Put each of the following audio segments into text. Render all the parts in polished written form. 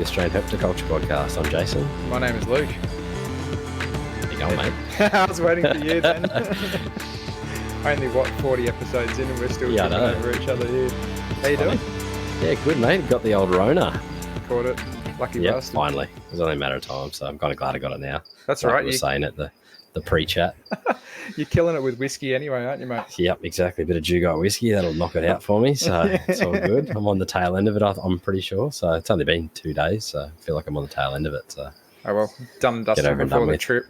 Australian Herpetoculture podcast. I'm Jason. My name is Luke. How you going, mate? I was waiting for you then. Only, 40 episodes in and we're still tripping over each other here. How you doing? Yeah, good, mate. Got the old Rona. Caught it. Lucky Yep, bastard. finally. It was only a matter of time, so I'm kind of glad I got it now. That's like right. I was saying at the pre-chat. You're killing it with whiskey anyway, aren't you, mate? Yep, exactly. A bit of Dugite whiskey. That'll knock it out for me, so it's all good. I'm on the tail end of it, I'm pretty sure. So it's only been 2 days, so I feel like I'm on the tail end of it. So. Oh, well, done and dusted before the trip.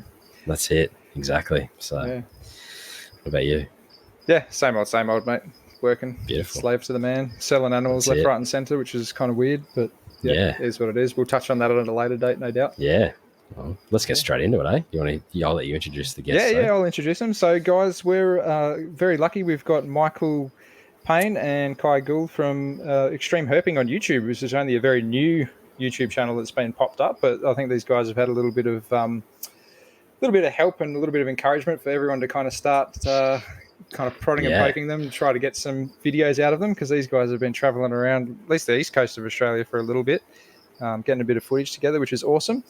That's it. Exactly. So yeah. What about you? Yeah, same old, mate. Working. Beautiful. Slave to the man. Selling animals left, right and centre, which is kind of weird, but yeah, it is what it is. We'll touch on that at a later date, no doubt. Yeah. Well, let's get straight into it, eh? I'll let you introduce the guests. Yeah, I'll introduce them. So, guys, we're very lucky. We've got Michael Payne and Kai Gould from Extreme Herping on YouTube, which is only a very new YouTube channel that's been popped up. But I think these guys have had a little bit of help and a little bit of encouragement for everyone to kind of start kind of prodding and poking them, try to get some videos out of them, because these guys have been traveling around at least the east coast of Australia for a little bit. Getting a bit of footage together, which is awesome.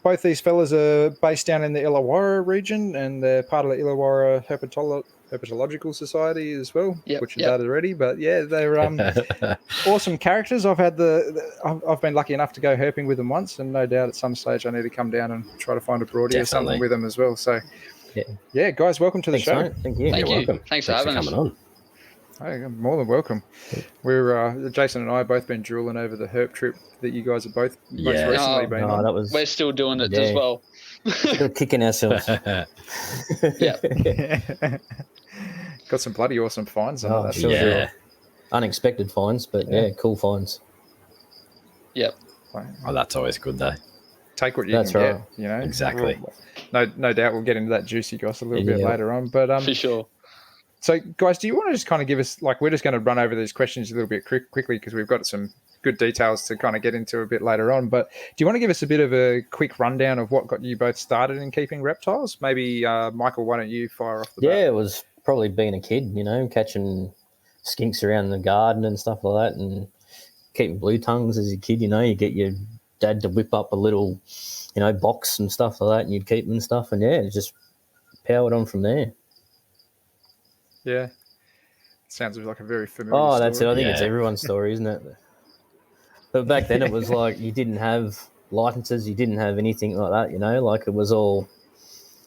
Both these fellas are based down in the Illawarra region, and they're part of the Illawarra Herpetological Society as well, which is that already. But yeah, they're awesome characters. I've been lucky enough to go herping with them once, and no doubt at some stage I need to come down and try to find a broadie or something with them as well. So yeah, guys, welcome to the show. Mate. Thank you. Thank you. Welcome. Thanks for having us. Coming on. Hey, you're more than welcome. We're Jason and I have both been drooling over the herp trip that you guys have both most recently been on. We're still doing it as well. Still kicking ourselves. Got some bloody awesome finds on that. Unexpected finds, but cool finds. Yep. Oh, that's always good though. Take what you can get, you know. Exactly. No doubt we'll get into that juicy goss a little bit later on, but for sure. So, guys, do you want to just kind of give us, we're just going to run over these questions a little bit quickly because we've got some good details to kind of get into a bit later on. But do you want to give us a bit of a quick rundown of what got you both started in keeping reptiles? Maybe, Michael, why don't you fire off the bat? Yeah, it was probably being a kid, catching skinks around the garden and stuff like that, and keeping blue tongues as a kid. You get your dad to whip up a little, box and stuff like that, and you'd keep them and stuff. And it just powered on from there. Yeah. Sounds like a very familiar story. That's it. I think it's everyone's story, isn't it? But back then it was like you didn't have licenses, you didn't have anything like that, it was all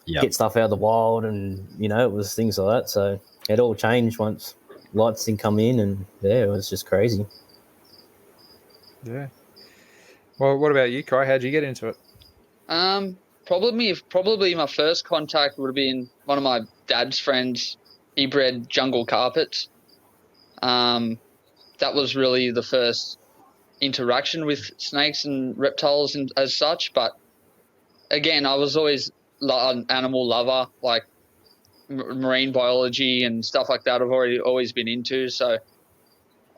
get stuff out of the wild and, it was things like that. So it all changed once lights didn't come in and, it was just crazy. Yeah. Well, what about you, Kai? How'd you get into it? Probably my first contact would have been one of my dad's friends. He bred jungle carpets. That was really the first interaction with snakes and reptiles and as such. But again, I was always an animal lover, like marine biology and stuff like that. I've always been into. So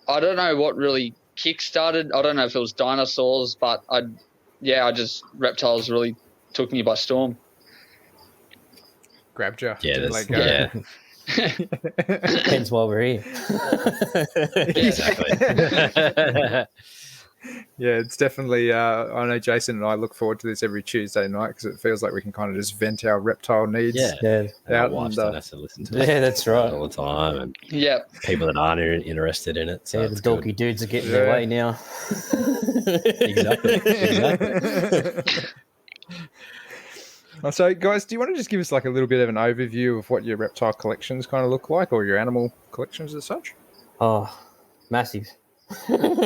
I don't know what really kick-started. I don't know if it was dinosaurs, but reptiles really took me by storm. Grabbed you. Yeah. Hence why we're here. Exactly. Yeah, it's definitely. I know Jason and I look forward to this every Tuesday night because it feels like we can kind of just vent our reptile needs out. Our wives don't have to listen to it. Yeah, that's right. All the time. And people that aren't interested in it. So the dorky dudes are getting their way now. Exactly. So, guys, do you want to just give us a little bit of an overview of what your reptile collections kind of look like, or your animal collections as such? Oh, massive. There's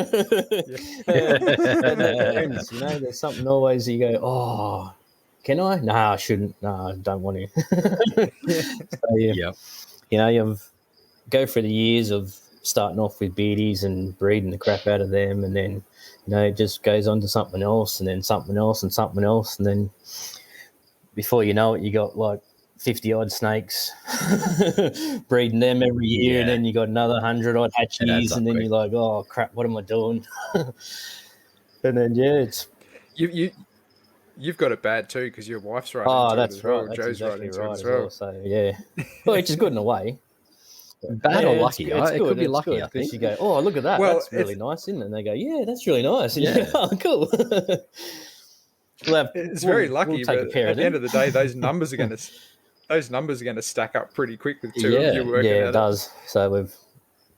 something always you go, can I? No, I shouldn't. No, I don't want to. You go through the years of starting off with beardies and breeding the crap out of them, and then, it just goes on to something else, and then something else, and something else, and then before you know it, you got 50 odd snakes breeding them every year, and then you got another 100 odd hatchies, and then you're like, oh crap, what am I doing? And then it's you've got it bad too because your wife's right. That's right. Well. That's Joe's exactly right as well. So well, which is good in a way. Bad or it's lucky? good, it's It good, could be it's lucky, good, I 'cause think. you go, oh, look at that. Well, That's really nice, isn't it? And they go, yeah, that's really nice. And you Yeah. go, oh, cool. It's very lucky, we'll take a but pair at of the end them. of the day, those numbers are going to stack up pretty quick with two of you working Yeah, at it it. does. So we've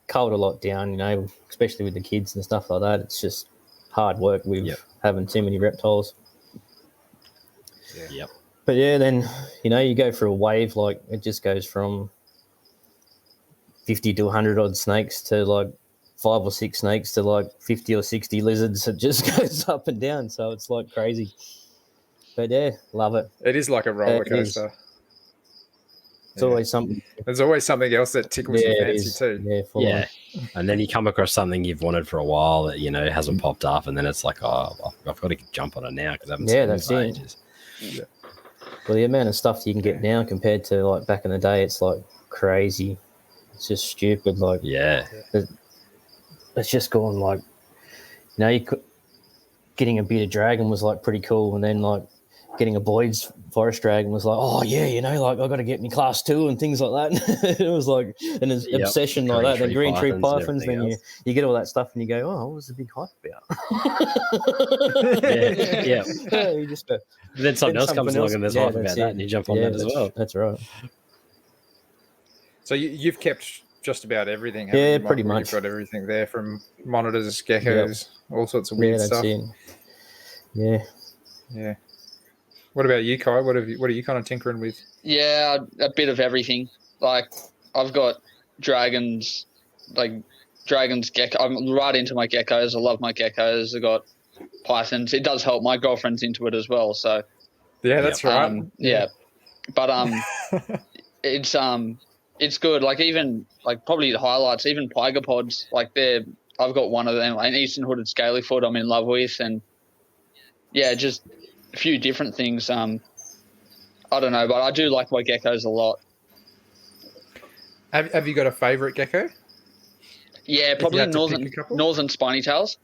culled a lot down, especially with the kids and stuff like that. It's just hard work with having too many reptiles. Yeah. Yep. But yeah, then, you go for a wave, like it just goes from 50 to 100 odd snakes to like 5 or 6 snakes to like 50 or 60 lizards. It just goes up and down. So it's like crazy. But yeah, love it. It is like a roller It is. coaster. It's always something. There's always something else that tickles your it fancy is. too. Yeah, full on. And then you come across something you've wanted for a while that, hasn't popped up. And then it's like, oh, I've got to jump on it now because I haven't seen it that's for it. ages. Yeah. Well, the amount of stuff you can get now compared to like back in the day, it's like crazy. It's just stupid. Like, Yeah. it's just gone like, getting a bearded dragon was like pretty cool. And then like getting a Boyd's forest dragon was like, oh yeah, like I've got to get me class 2 and things like that. It was like an obsession like that. Then green tree pythons, then you get all that stuff and you go, oh, what was the big hype about? Yeah. You just go, Then something else comes along and there's hype about that and you jump on that as well. That's right. So you've kept just about everything. Yeah, you, pretty Michael? much. You've got everything there from monitors, geckos, all sorts of weird stuff. It. Yeah. Yeah. What about you, Kai? What are you kind of tinkering with? Yeah, a bit of everything. Like I've got dragons, gecko. I'm right into my geckos. I love my geckos. I've got pythons. It does help. My girlfriend's into it as well. So yeah, that's right. But it's good. Like even probably the highlights, even pygopods. I've got one of them, an eastern hooded scalyfoot. I'm in love with, and just a few different things. I don't know, but I do like my geckos a lot. Have you got a favourite gecko? Yeah, probably northern spiny tails.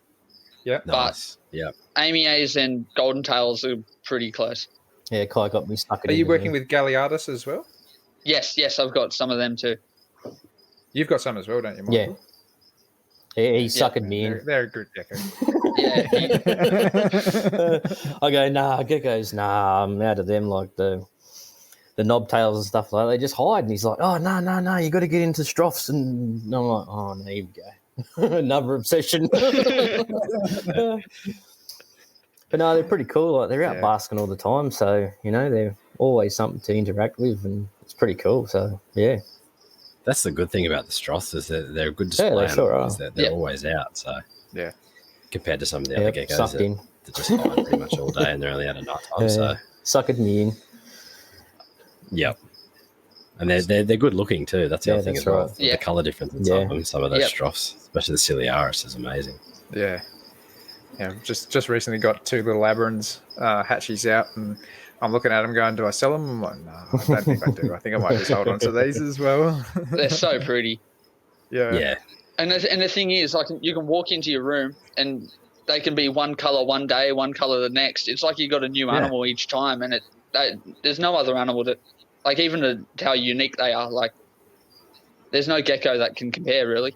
Yeah, nice. Yeah, Amy A's and golden tails are pretty close. Yeah, Kai got me stuck. Are you working with Galliardus as well? Yes, I've got some of them too. You've got some as well, don't you, Michael? Yeah, he suckered me in. They're a good gecko. Yeah. I go, nah, geckos, nah, I'm out of them. Like the knobtails and stuff like that, they just hide. And he's like, oh, no, you got to get into strophs. And I'm like, oh, no, here we go. Another obsession. But no, they're pretty cool. Like they're out basking all the time. So, they're always something to interact with. And it's pretty cool. So, yeah. That's the good thing about the Stroths is that they're a good display animals. They're always out. So yeah, compared to some of the other geckos that just hide pretty much all day and they're only out at night time. So suckered me in. Yep. And they're good looking too. That's the other thing as well. Right. The colour difference in some of those Stroths, especially the Ciliaris, is amazing. Yeah. Yeah. Just recently got 2 little Aberrans hatchies out, and I'm looking at them going, do I sell them? I'm like, no, I don't think I do. I think I might just hold on to these as well. They're so pretty. Yeah. Yeah. And the thing is, you can walk into your room and they can be one colour one day, one colour the next. It's like you got a new animal each time, and there's no other animal that, even how unique they are. There's no gecko that can compare, really.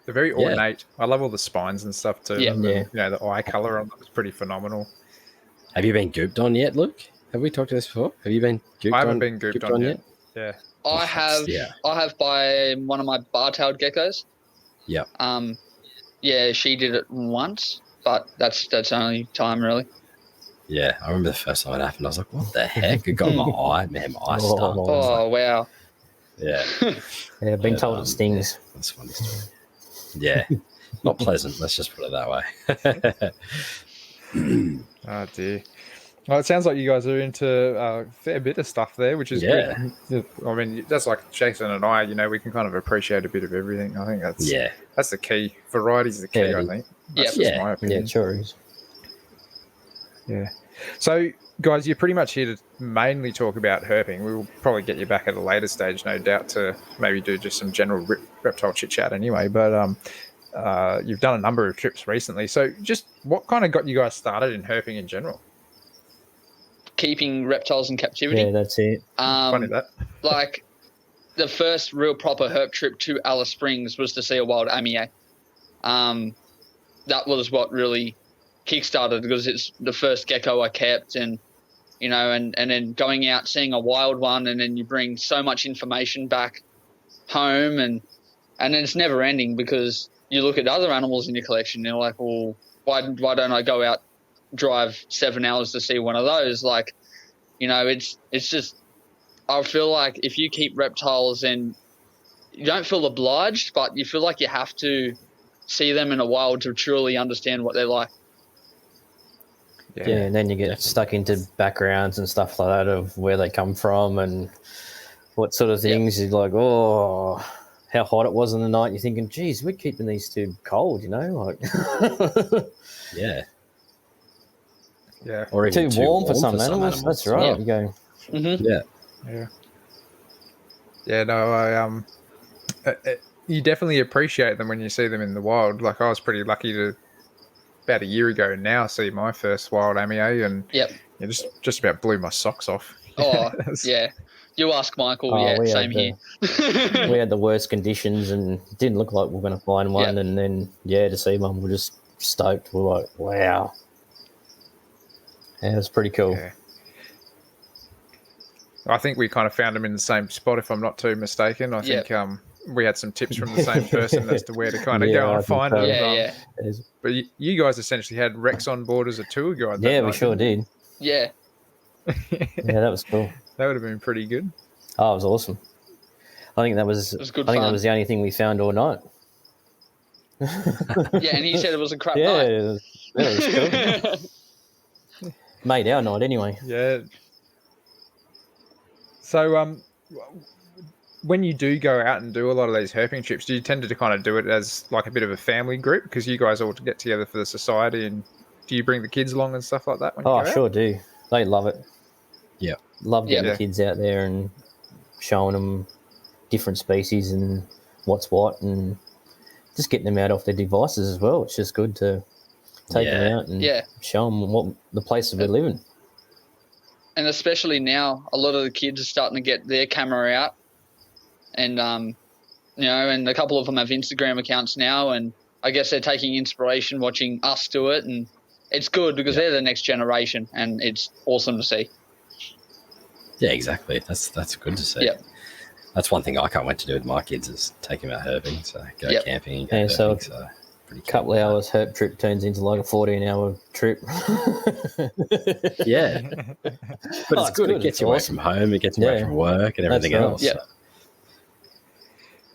They're very ornate. I love all the spines and stuff too. Yeah. The eye colour on them is pretty phenomenal. Have you been gooped on yet, Luke? Have we talked to this before? Have you been gooped on? I haven't been gooped on yet. Yeah. I have by one of my bar-tailed geckos. Yep. She did it once, but that's only time, really. Yeah, I remember the first time it happened. I was like, what the heck? It got my eye. Man, my eye stuck. Oh, wow. Yeah. Yeah, I've been told it stings. That's a funny story. Yeah. Not pleasant. Let's just put it that way. Oh, dear. Well, it sounds like you guys are into a fair bit of stuff there, which is good. I mean, that's like Jason and I, we can kind of appreciate a bit of everything. I think that's the key. Variety's the key, I think. That's just my opinion. Yeah, sure is. Yeah. So, guys, you're pretty much here to mainly talk about herping. We'll probably get you back at a later stage, no doubt, to maybe do just some general reptile chit-chat anyway. But you've done a number of trips recently. So just what kind of got you guys started in herping in general? Keeping reptiles in captivity. Yeah, that's it. Funny that. the first real proper herp trip to Alice Springs was to see a wild Amier. That was what really kickstarted, because it's the first gecko I kept, and you know, and then going out seeing a wild one, and then you bring so much information back home, and then it's never ending, because you look at other animals in your collection and you're like, well, why don't I go out, drive 7 hours to see one of those? Like, you know, it's just, I feel like if you keep reptiles, and you don't feel obliged, but you feel like you have to see them in a wild to truly understand what they're like. Yeah, and then you get stuck into backgrounds and stuff like that of where they come from and what sort of things. You're like, oh, how hot it was in the night. You're thinking, geez, we're keeping these too cold, you know? Like, Yeah. Yeah. Or even too warm for some animals. That's right. Yeah. You go, Mm-hmm. Yeah. Yeah, no, you definitely appreciate them when you see them in the wild. Like, I was pretty lucky to, about a year ago now, see my first wild Amier, and it just about blew my socks off. Oh, yeah. You ask Michael, same here. We had the worst conditions and it didn't look like we were going to find one. And then, to see one, we're just stoked. We're like, wow. Yeah, it was pretty cool. Yeah. I think we kind of found them in the same spot, if I'm not too mistaken. I think we had some tips from the same person as to where to kind of go and find them. Yeah. But you guys essentially had Rex on board as a tour guide. Yeah, we sure did. Yeah. Yeah, that was cool. That would have been pretty good. Oh, it was awesome. I think that was good that fun. was the only thing we found all night. Yeah, and he said it was a crap Yeah, night. it was cool. Made our night anyway. Yeah. So, when you do go out and do a lot of these herping trips, do you tend to kind of do it as like a bit of a family group, because you guys all get together for the society, and do you bring the kids along and stuff like that when you go out? Sure do. They love it. Yeah. Love getting the kids out there and showing them different species and what's what, and just getting them out off their devices as well. It's just good to take them out and show them what the places we live in. And especially now, a lot of the kids are starting to get their camera out, and you know, and a couple of them have Instagram accounts now, and I guess they're taking inspiration watching us do it, and it's good because they're the next generation, and it's awesome to see. Yeah, exactly. That's good to see. Yeah. That's one thing I can't wait to do with my kids is take them out herping, so go camping and go herping. So a couple of hours herp trip turns into like a 14-hour trip. Yeah. But it's good. It gets you away from home. It gets you away from work and everything else. Yeah. So.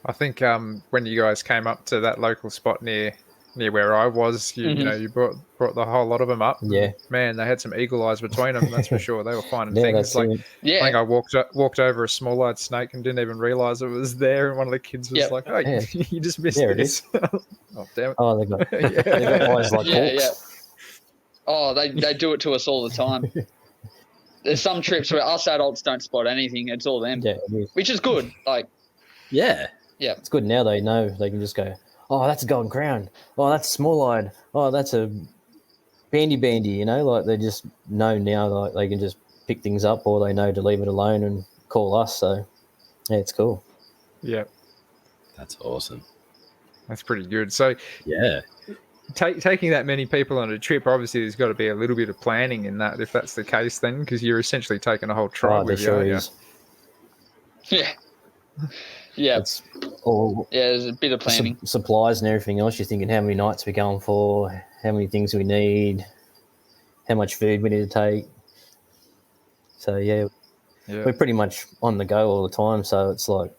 I think when you guys came up to that local spot near where I was, you know, you brought the whole lot of them up. Yeah. Man, they had some eagle eyes between them, that's for sure. They were finding things. Like, yeah. I think I walked over a small-eyed snake and didn't even realise it was there, and one of the kids was like, oh, you just missed this. Oh, damn it. Oh, they got eyes like hawks. Yeah. Oh, they do it to us all the time. There's some trips where us adults don't spot anything. It's all them. Yeah, it is. Which is good. Like, yeah. It's good now they know. They can just go, oh, that's a golden crown. Oh, that's small-eyed. Oh, that's a bandy, you know? Like, they just know now, like, they can just pick things up, or they know to leave it alone and call us. So, yeah, it's cool. Yeah. That's awesome. That's pretty good. So, yeah. Taking that many people on a trip, obviously there's got to be a little bit of planning in that, if that's the case then, because you're essentially taking a whole tribe with you, aren't you? Yeah. Yeah. It's all there's a bit of planning. Supplies and everything else. You're thinking how many nights we're going for, how many things we need, how much food we need to take. So, we're pretty much on the go all the time. So it's like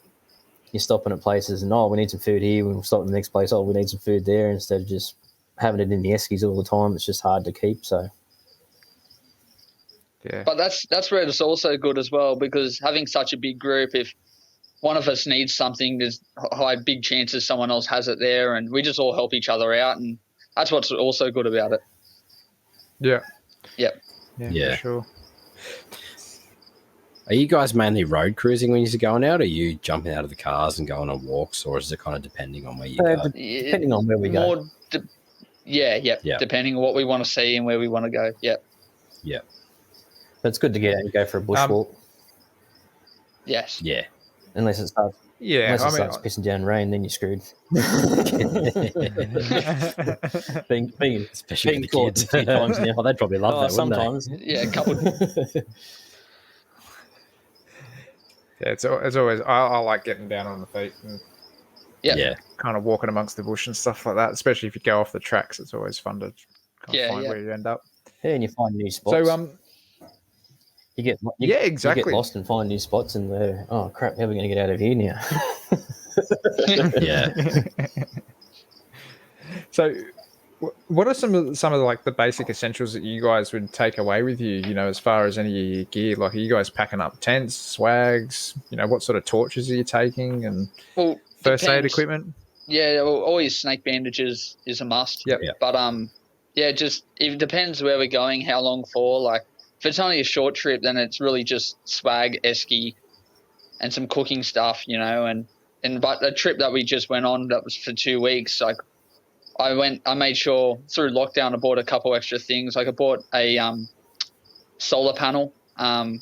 you're stopping at places and, we need some food here. We'll stop at the next place. We need some food there, instead of just having it in the eskies all the time. It's just hard to keep. So, yeah. But that's where it's also good as well, because having such a big group, if one of us needs something, there's big chances someone else has it there, and we just all help each other out, and that's what's also good about it. Yeah. Yep. Yeah. For sure. Are you guys mainly road cruising when you're going out, or are you jumping out of the cars and going on walks, or is it kind of depending on where you go? Depending on where we go. Depending on what we want to see and where we want to go. Yep. Yeah. But it's good to get out and go for a bushwalk. Yes. Yeah. Unless it starts Yeah, unless it starts pissing down rain, then you're screwed. being Especially being for the caught kids. a few times now. Oh, they'd probably love that, wouldn't sometimes. Yeah, a couple. yeah, it's always I like getting down on the feet and Yeah. Yeah. kind of walking amongst the bush and stuff like that. Especially if you go off the tracks, it's always fun to kind of find where you end up. Yeah, and you find new spots. So you get exactly. You get lost and find new spots, and oh crap, how are we going to get out of here now? Yeah. So, what are some of like the basic essentials that you guys would take away with you? You know, as far as any of your gear, like are you guys packing up tents, swags? You know, what sort of torches are you taking, and first aid equipment? Yeah, well, always snake bandages is a must. Yep. But yeah, just it depends where we're going, how long for. Like if it's only a short trip, then it's really just swag, esky, and some cooking stuff, you know. But the trip that we just went on, that was for 2 weeks. Like I made sure through lockdown I bought a couple extra things. Like I bought a solar panel and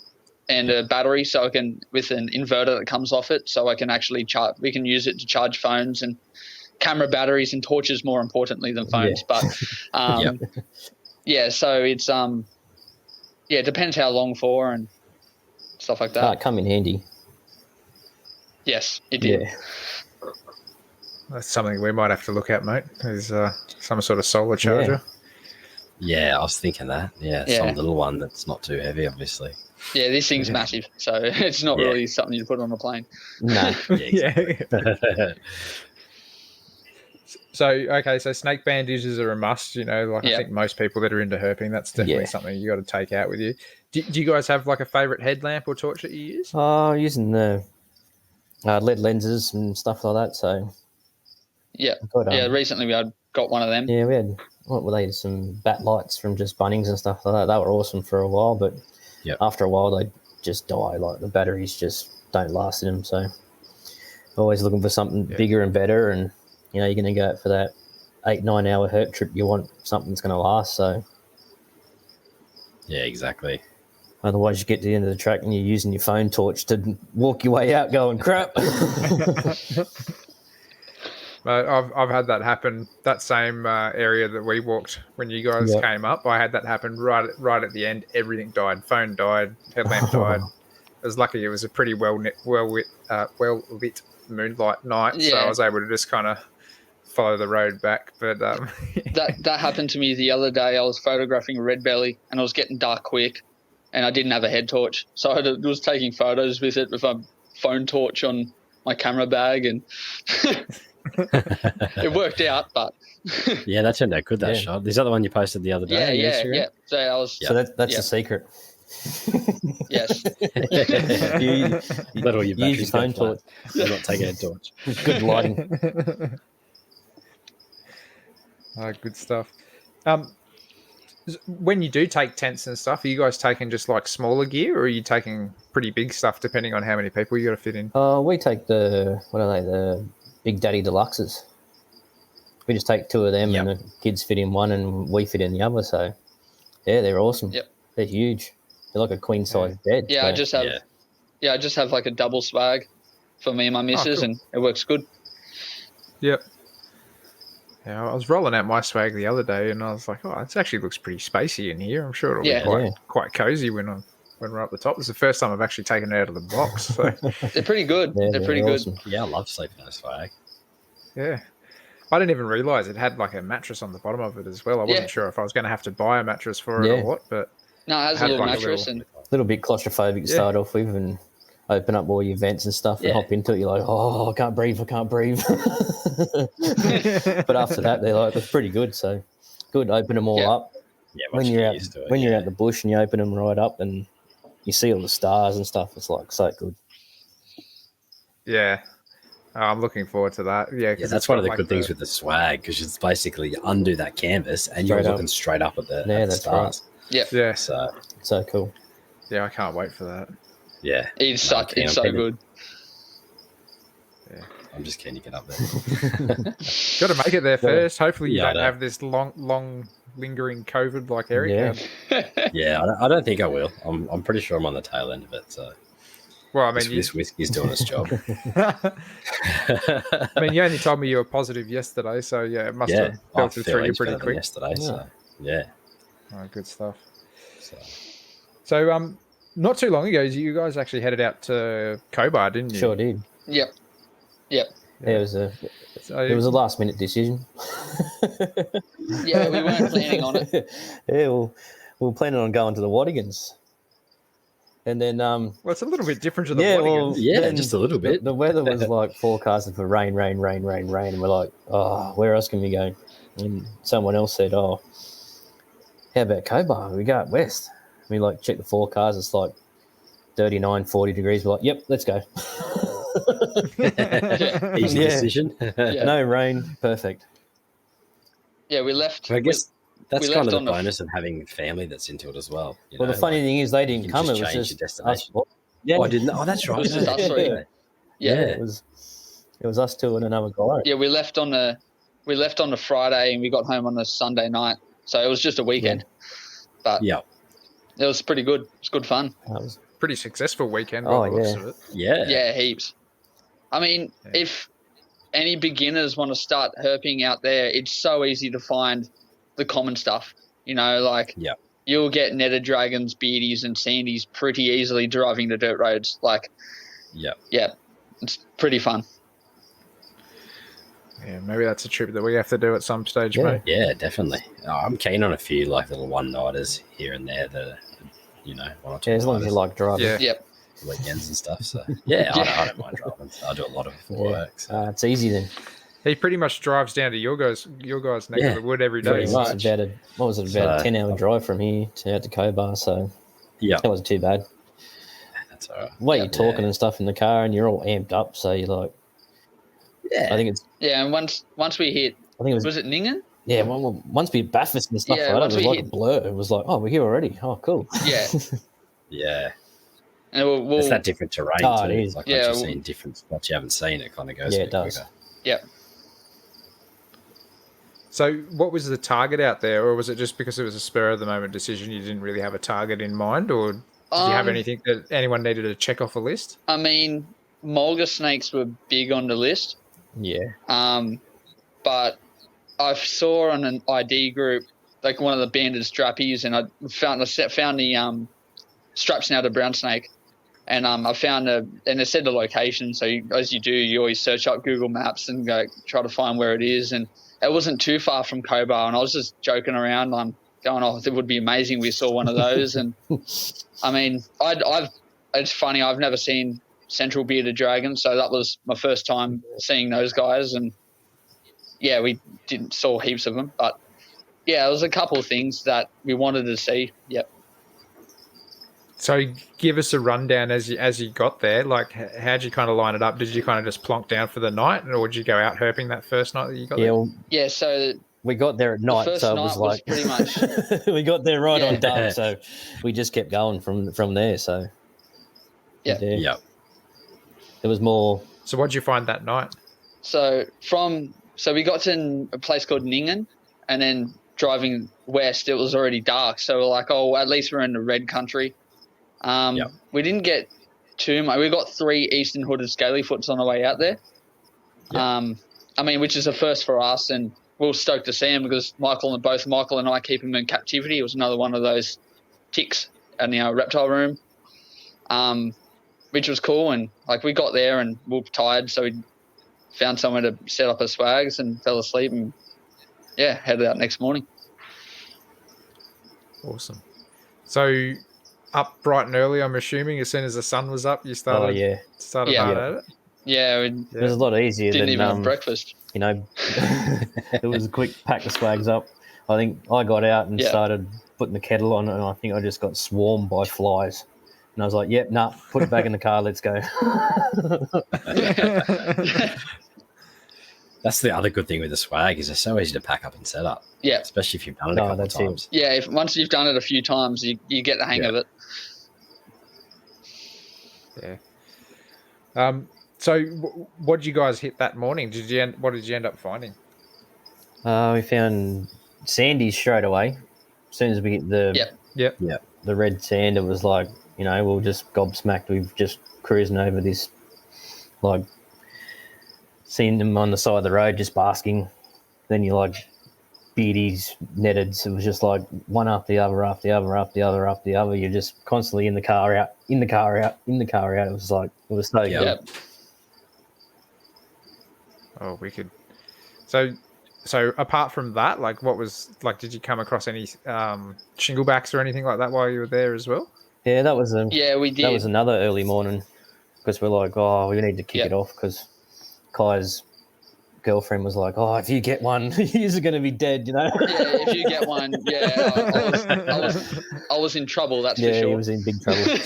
a battery, so I can with an inverter that comes off it, so I can actually charge. We can use it to charge phones and camera batteries and torches, more importantly than phones. Yeah. But yeah, so it's it depends how long for and stuff like that. Come in handy. Yes, it did. Yeah. That's something we might have to look at, mate. Is some sort of solar charger? Yeah, I was thinking that. Yeah, some little one that's not too heavy, obviously. Yeah, this thing's massive, so it's not really something you put on a plane. No. Yeah. So, okay, so snake bandages are a must, you know, like I think most people that are into herping, that's definitely something you got to take out with you. Do you guys have like a favourite headlamp or torch that you use? Using the lead lenses and stuff like that, so... Yeah, got, recently we had got one of them. Yeah, we had, what were they, some bat lights from just Bunnings and stuff like that. They were awesome for a while, but after a while they just die. Like the batteries just don't last in them, so always looking for something bigger and better, and you know, you're going to go out for that 8-9 hour herp trip, you want something that's going to last, so... Yeah, exactly. Otherwise you get to the end of the track and you're using your phone torch to walk your way out going, crap. I've had that happen. That same area that we walked when you guys came up, I had that happen right at the end. Everything died. Phone died. Headlamp died. I was lucky. It was a pretty well lit moonlight night, so I was able to just kind of follow the road back. But that happened to me the other day. I was photographing a red belly, and it was getting dark quick, and I didn't have a head torch, so I was taking photos with it with a phone torch on my camera bag, and. It worked out, but yeah, that turned out good. That shot. Is that the one you posted the other day? Yeah. So I was. So that's the secret. Yes. Let all your batteries use your phone torch. Do not take a head torch. Good lighting. Good stuff. When you do take tents and stuff, are you guys taking just like smaller gear, or are you taking pretty big stuff depending on how many people you got to fit in? We take the Big Daddy Deluxes. We just take 2 of them and the kids fit in one and we fit in the other. So, yeah, they're awesome. Yep. They're huge. They're like a queen-size bed. Yeah, so. I just have like a double swag for me and my missus, and it works good. Yep. Yeah, I was rolling out my swag the other day and I was like, it actually looks pretty spacey in here. I'm sure it'll be quite cozy when we're up the top. It's the first time I've actually taken it out of the box. So they're pretty good. They're pretty awesome. good. Yeah, I love sleeping on a swag. Yeah. I didn't even realise it had like a mattress on the bottom of it as well. I wasn't sure if I was going to have to buy a mattress for it or what, but... No, it has a little mattress. And a little bit claustrophobic to start off with, and open up all your vents and stuff and hop into it. You're like, I can't breathe. But after that, they're pretty good. So good, open them all up. Yeah, when you're out the bush and you open them right up and you see all the stars and stuff, it's like so good. Yeah. I'm looking forward to that. Yeah, that's one of the good things with the swag, because it's basically you undo that canvas and you're looking straight up at the stars. Right. Yeah. So cool. Yeah, I can't wait for that. Yeah. It's so good. Yeah. I'm just keen to get up there. Got to make it there first. Hopefully you don't have this long lingering COVID like Eric had. Yeah, I don't think I will. I'm pretty sure I'm on the tail end of it. So Well, I mean, This whiskey's doing its job. I mean, you only told me you were positive yesterday, so yeah, it must have I filtered feel through you heaps pretty better than quick. yesterday. So yeah. Oh, good stuff. So, So, not too long ago, you guys actually headed out to Cobar, didn't you? Sure did. Yep. Yeah, it was a last minute decision. Yeah, we weren't planning on it. Yeah, well, we were planning on going to the Wattigans. And then Well, it's a little bit different to the yeah, Wattigans. yeah, just a little bit. The weather was like forecasted for rain, and we're like, oh, where else can we go? And someone else said, oh, how about Cobar? We go out west. We like check the forecast. It's like 39, 40 degrees. We're like, yep, let's go. Easy decision. Yeah. No rain, perfect. Yeah, we left. I guess that's we kind of left the on bonus of having family that's into it as well. Well, the funny thing is they you didn't can come. just It was change just your destination. us. Yeah, Oh, I didn't. Oh, that's right. It was just us three. Yeah. It was us two and another guy. Yeah, we left on the Friday and we got home on the Sunday night. So it was just a weekend. But Yeah. it was pretty good. It was good fun. That was Pretty successful weekend. Oh, by the looks yeah. of it. Yeah. Yeah, heaps. I mean, if any beginners want to start herping out there, it's so easy to find the common stuff. You know, like you'll get netted dragons, beardies, and sandies pretty easily driving the dirt roads. Like, yeah, it's pretty fun. Yeah, maybe that's a trip that we have to do at some stage, Yeah. mate. Yeah, definitely. I'm keen on a few like little one-nighters here and there that, one or two as long as you like driving. Yeah. Yep. weekends and stuff. So yeah, I don't mind driving. I do a lot of it for work. So. It's easy then. He pretty much drives down to your guys' neck of the wood every day. Pretty so- much. About a 10-hour drive from here to out to Cobar, so Yeah, that wasn't too bad. that's all right. The way Yeah. you're talking and stuff in the car, and you're all amped up, so you're like, Yeah, I think Yeah, and once we hit, it was it Ningen? yeah. Once we Bathurst and stuff Yeah, like that, it once was we like a hit- blur. It was like, oh, we're here already. Oh, cool. Yeah. yeah. And we'll It's that different terrain Oh, too. it is. Like Yeah, once you've well- seen different spots you haven't seen, it kind of goes. Yeah, a it bit does. quicker. yeah. So, what was the target out there, or was it just because it was a spur of the moment decision? You didn't really have a target in mind, or did you have anything that anyone needed to check off a list? I mean, mulga snakes were big on the list. Yeah. But I saw on an ID group like one of the banded strappies, and I found the strap snouted brown snake, and I found and it said the location. So as you do, you always search up Google Maps and go try to find where it is, and it wasn't too far from Cobar. And I was just joking around. I'm going, oh, it would be amazing. We saw one of those, and I mean, it's funny. I've never seen central bearded dragons, so that was my first time seeing those guys, and yeah, we saw heaps of them, but yeah, there was a couple of things that we wanted to see. Yep. So, give us a rundown as you got there. Like, how'd you kind of line it up? Did you kind of just plonk down for the night, or did you go out herping that first night that you got Yeah. there? Well, Yeah, so we got there at night, first so it night was was like pretty much- we got there right on Yeah. dark, so we just kept going from there. So Yeah. Yeah, there was more. So, what'd you find that night? so we got to a place called Ningen, and then driving west, it was already dark. So we're like, oh, at least we're in the red country. We didn't get too much. We got 3 eastern hooded scalyfoots on the way out there. I mean, which is a first for us, and we were stoked to see them because Michael and I keep them in captivity. It was another one of those ticks in the reptile room, which was cool. And like we got there and we were tired, so we found somewhere to set up our swags and fell asleep, and yeah, headed out next morning. Awesome. So, up bright and early, I'm assuming, as soon as the sun was up, you started. Oh yeah, Started Yeah. hard at it. Yeah, we it was a lot easier didn't than even have breakfast. you know. It was a quick pack of swags up. I think I got out and Yeah. started putting the kettle on, and I think I just got swarmed by flies. And I was like, "Yep, nah, put it back in the car. Let's go." that's the other good thing with the swag is they're so easy to pack up and set up. Yeah. Especially if you've done it a Oh, couple of that's it. times. Yeah, once you've done it a few times, you get the hang of it. Yeah. So, what did you guys hit that morning? What did you end up finding? We found sandies straight away. As soon as we get the Yep. Yep. the red sand, it was like, we were just gobsmacked. We've just cruising over this, like, seeing them on the side of the road just basking. Then you like beardies, netteds. It was just like one after the other, after the other, after the other, after the other. You're just constantly in the car, out, in the car, out, in the car, out. It was like, it was so Yeah. good. Oh, wicked. So apart from that, like, what was like? Did you come across any shinglebacks or anything like that while you were there as well? Yeah, that was we did. That was another early morning because we're like, oh, we need to kick it off because Kai's girlfriend was like, oh, if you get one, you're going to be dead, you know? Yeah, if you get one, I was in trouble, that's for sure. Yeah, he was in big trouble.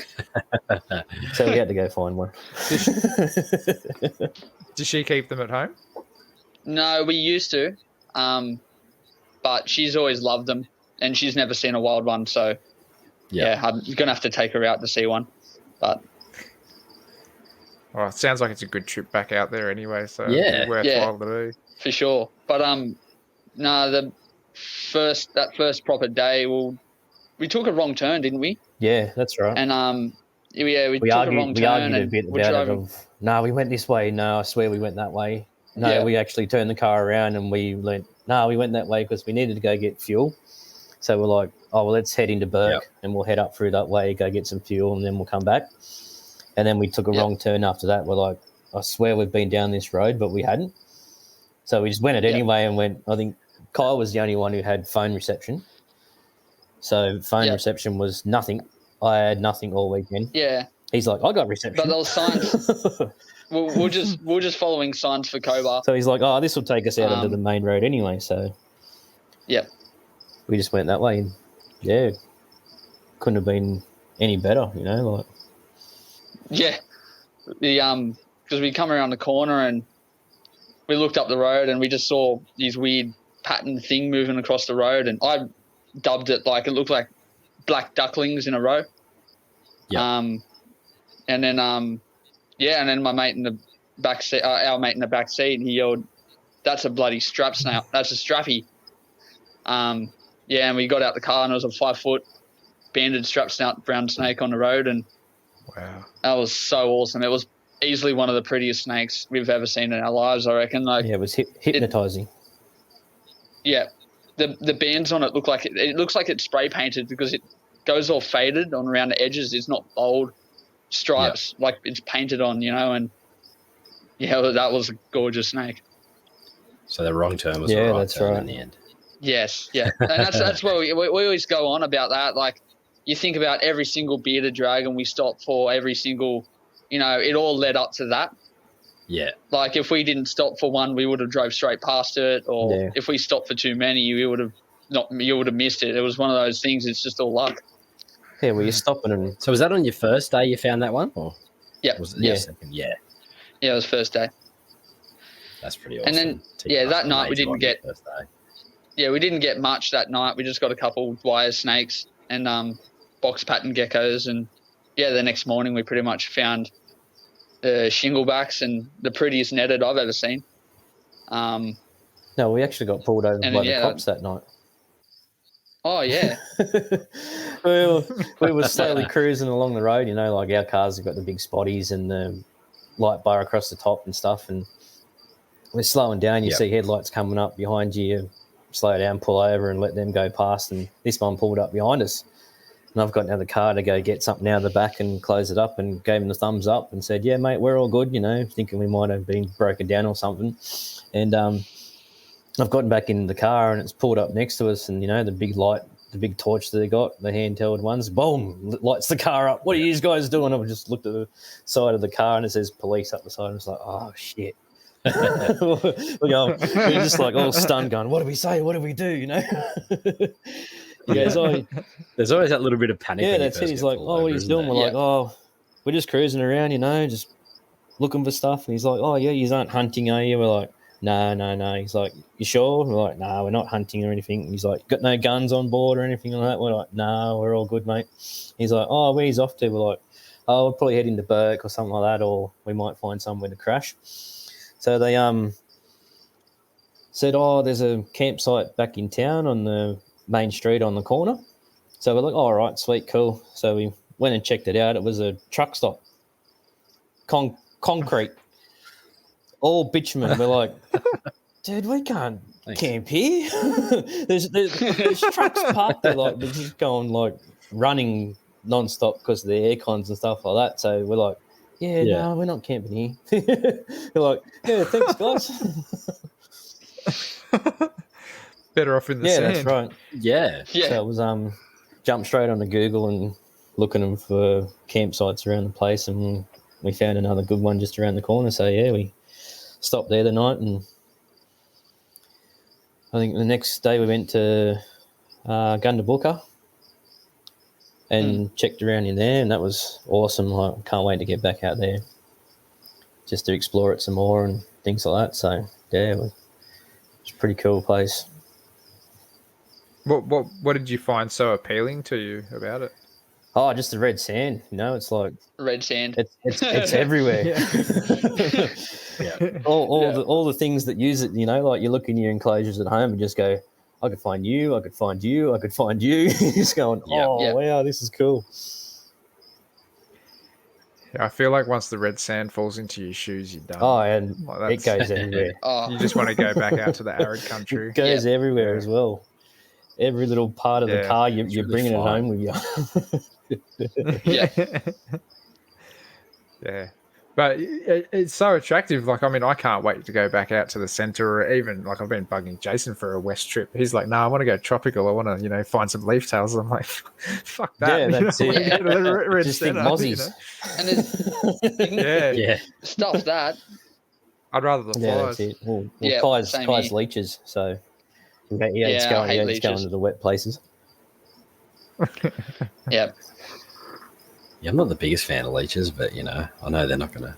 So we had to go find one. Did she keep them at home? No, we used to, but she's always loved them, and she's never seen a wild one, so yeah, I'm going to have to take her out to see one. But well, it sounds like it's a good trip back out there anyway, so Yeah. it'd be worthwhile to do. For sure. But no, that first proper day, we took a wrong turn, didn't we? Yeah, that's right. And we took a wrong turn. We argued a bit about it. No, we went this way. No, I swear we went that way. No, we actually turned the car around and we went that way because we needed to go get fuel. So we're like, oh, well, let's head into Burke and we'll head up through that way, go get some fuel, and then we'll come back. And then we took a wrong turn after that. We're like, I swear we've been down this road, but we hadn't. So we just went it anyway and went. I think Kyle was the only one who had phone reception. So phone reception was nothing. I had nothing all weekend. Yeah. He's like, I got reception. But those signs, we're just following signs for Cobar. So he's like, oh, this will take us out onto the main road anyway. So we just went that way. And yeah, couldn't have been any better, you know. Like, yeah, because we come around the corner and we looked up the road and we just saw these weird pattern thing moving across the road, and I dubbed it like it looked like black ducklings in a row. Yeah. And then and then my mate in the back seat, our mate in the back seat, he yelled, "That's a bloody strap snail! That's a strappy!" And we got out the car and it was a 5-foot banded strap snout brown snake on the road, and wow, that was so awesome. It was easily one of the prettiest snakes we've ever seen in our lives, I reckon. Like, yeah, it was hypnotizing. The bands on it look like it looks like it's spray painted because it goes all faded on around the edges. It's not bold stripes like it's painted on, you know. And that was a gorgeous snake. So the wrong turn was the right that's turn right. in the end. Yes, yeah, and that's where we always go on about that. Like, you think about every single bearded dragon we stopped for, every single, you know, it all led up to that. Yeah. Like, if we didn't stop for one, we would have drove straight past it, or if we stopped for too many, you would have missed it. It was one of those things. It's just all luck. Yeah, well, you're stopping and So was that on your first day you found that one? Or yeah, was it your second? Yeah. Yeah, it was first day. That's pretty awesome. And then that night we didn't get first day. Yeah, we didn't get much that night. We just got a couple wire snakes and box pattern geckos, and the next morning we pretty much found shinglebacks and the prettiest netted I've ever seen. No, we actually got pulled over by the cops that night. Oh yeah. we were slowly cruising along the road, you know, like our cars have got the big spotties and the light bar across the top and stuff, and we're slowing down. You see headlights coming up behind you. You slow down, pull over, and let them go past. And this one pulled up behind us, and I've got out of the car to go get something out of the back and close it up, and gave him the thumbs up and said, "Yeah, mate, we're all good," you know, thinking we might have been broken down or something. And I've gotten back in the car and it's pulled up next to us, and you know, the big torch that they got, the handheld ones, boom, lights the car up. What are you guys doing? I just looked at the side of the car and it says police up the side. And it's like, oh shit. We're just like all stunned, going, what do we say? What do we do? You know? There's always that little bit of panic. Yeah, that's it. He's like, oh, what are you doing? We're like, oh, we're just cruising around, you know, just looking for stuff. And he's like, oh yeah, you aren't hunting, are you? We're like, no. He's like, you sure? We're like, no, we're not hunting or anything. He's like, got no guns on board or anything like that? We're like, no, we're all good, mate. He's like, oh, where he's off to? We're like, oh, we'll probably head into Burke or something like that, or we might find somewhere to crash. So they said, oh, there's a campsite back in town on the main street on the corner. So we're like, all right, sweet, cool. So we went and checked it out. It was a truck stop. concrete, all bitumen. We're like, dude, we can't camp here. there's trucks parked there, like they're just going like running non-stop because of the air cons and stuff like that. So we're like, no, we're not camping here. We're like, yeah, thanks, guys. Better off in the sand. Yeah, that's right. Yeah. So it was jump straight onto Google and looking for campsites around the place, and we found another good one just around the corner. So yeah, we stopped there the night, and I think the next day we went to Gundabooka and checked around in there, and that was awesome. Like, can't wait to get back out there just to explore it some more and things like that. So yeah, it's a pretty cool place. What did you find so appealing to you about it? Oh, just the red sand. You know, it's like red sand. It's everywhere. Yeah. All the things that use it. You know, like you look in your enclosures at home and just go, I could find you, I could find you, I could find you. You're just going, wow, this is cool. Yeah, I feel like once the red sand falls into your shoes, you're done. Oh, and like it goes everywhere. You just want to go back out to the arid country. It goes everywhere as well. Every little part of the car, you're really bringing fine. it home with you. Yeah. But it's so attractive. Like, I mean, I can't wait to go back out to the centre, or even, like, I've been bugging Jason for a west trip. He's like, no, I want to go tropical. I want to, find some leaf tails. I'm like, fuck that. Yeah, that's it. Red Just think centre, mozzies. And stuff that. I'd rather the Yeah, flies. that's it. Well, Yeah, Kai's same Kai's here. leeches, so it's going leeches. to the wet places. Yeah. Yeah, I'm not the biggest fan of leeches, but I know they're not going to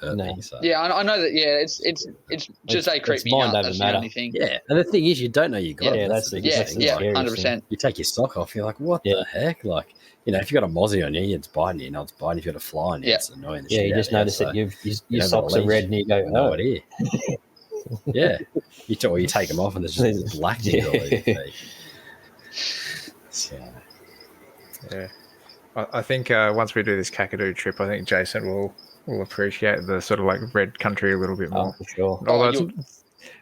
hurt me. So. Yeah, I know that. Yeah, it's just they creep me out. That's the only thing. Yeah, and the thing is, you don't know you got it. That's the Yeah, scariest thing. 100%. You take your sock off, you're like, what the heck? Like, if you've got a mozzie on you, it's biting you. It's biting. If you've got a fly on you, it's annoying. Yeah, you just notice that your socks are red and you go, no idea. Yeah. You take them off and there's just black to your leaf. So. Yeah. I think once we do this Kakadu trip, I think Jason will appreciate the sort of like red country a little bit more. Oh, for sure. Although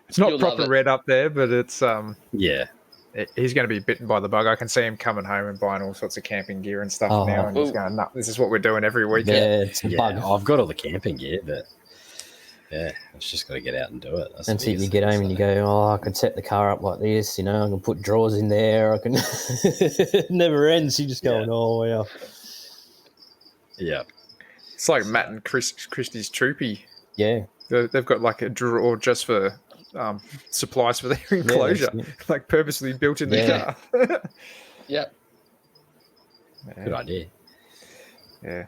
it's not proper red up there, but it's he's going to be bitten by the bug. I can see him coming home and buying all sorts of camping gear and stuff now, and he's going, "No, this is what we're doing every weekend." Yeah, it's a bug. I've got all the camping gear, but I've just got to get out and do it. That's and so you get home and you go, I can set the car up like this, I can put drawers in there, I can. It never ends. You just going, oh wow. Yeah, it's like Matt and Christie's Troopy. Yeah, they've got like a drawer just for supplies for their enclosure, like purposely built in the car. Yeah, good idea. Yeah,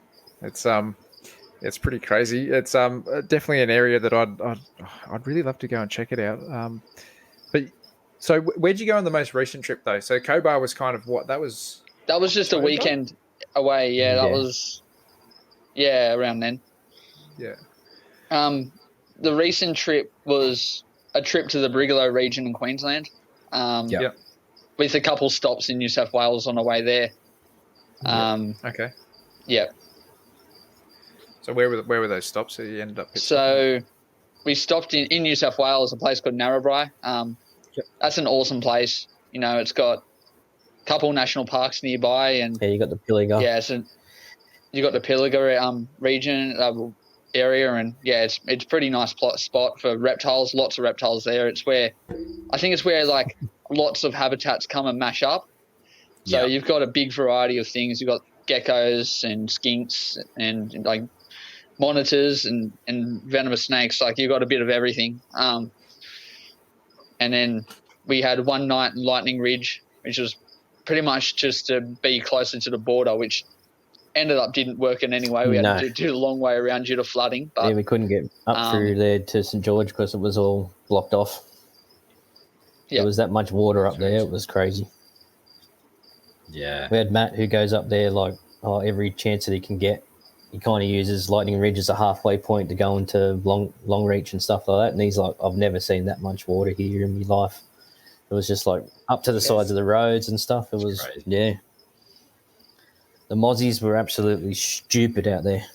it's pretty crazy. It's definitely an area that I'd really love to go and check it out. But so where'd you go on the most recent trip though? So Cobar was kind of what that was. That was just a weekend away. Yeah, that was. Yeah, around then. Yeah. The recent trip was a trip to the Brigalow region in Queensland. With a couple stops in New South Wales on the way there. Okay. Yeah. So where were those stops that you ended up? So we stopped in New South Wales, a place called Narrabri. That's an awesome place. It's got a couple national parks nearby, and you got the Pilliga. Yeah, so you got the Pilliga region area, and it's a pretty nice spot for reptiles. Lots of reptiles there. I think it's where like lots of habitats come and mash up. So you've got a big variety of things. You've got geckos and skinks and like monitors and venomous snakes. Like you've got a bit of everything. And then we had one night in Lightning Ridge, which was pretty much just to be closer to the border, which ended up didn't work in any way. We had to do the long way around due to flooding. But we couldn't get up through there to St George because it was all blocked off. There was that much water up there. It was crazy. Yeah. We had Matt who goes up there like every chance that he can get. He kind of uses Lightning Ridge as a halfway point to go into long reach and stuff like that. And he's like, I've never seen that much water here in my life. It was just like up to the sides of the roads and stuff. It was The mozzies were absolutely stupid out there.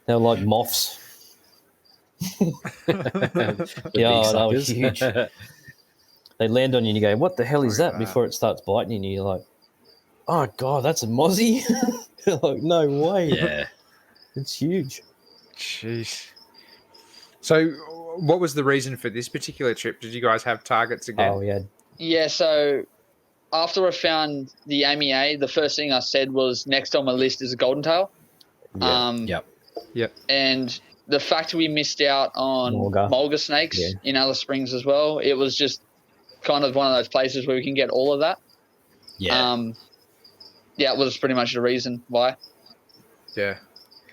They're like moths. The Yeah, big they were suckers. huge. They land on you and you go, what the hell is Look at that? that. Before it starts biting you, and you're like, oh, God, that's a mozzie? Like, no way. Yeah. It's huge. Jeez. So, what was the reason for this particular trip? Did you guys have targets again? Oh, yeah. Yeah, so after I found the AMEA, the first thing I said was next on my list is a golden tail. Yep. And the fact we missed out on mulga snakes in Alice Springs as well, it was just kind of one of those places where we can get all of that. Yeah. It was pretty much the reason why. Yeah.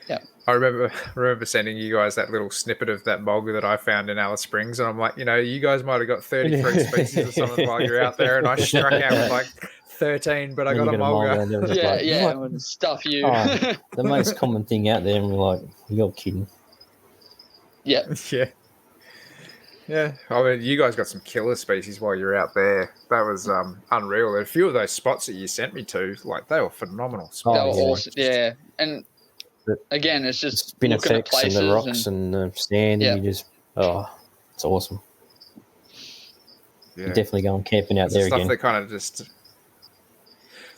Yeah. I remember sending you guys that little snippet of that mulga that I found in Alice Springs, and I'm like, you guys might have got 33 species or something while you're out there, and I struck out with like 13, but I got a mulga. And they were just Yeah, like, yeah, "What?" and stuff you. Oh, the most common thing out there, and we're like, you're kidding. Yeah. Yeah. Yeah. I mean, you guys got some killer species while you're out there. That was unreal. A few of those spots that you sent me to, like, they were phenomenal spots. They were yeah. awesome. Yeah. And again, it's just Spin looking at effects and places the rocks and the sand, and you just, it's awesome. Yeah. You're definitely going camping out It's there the stuff again. that kind of just...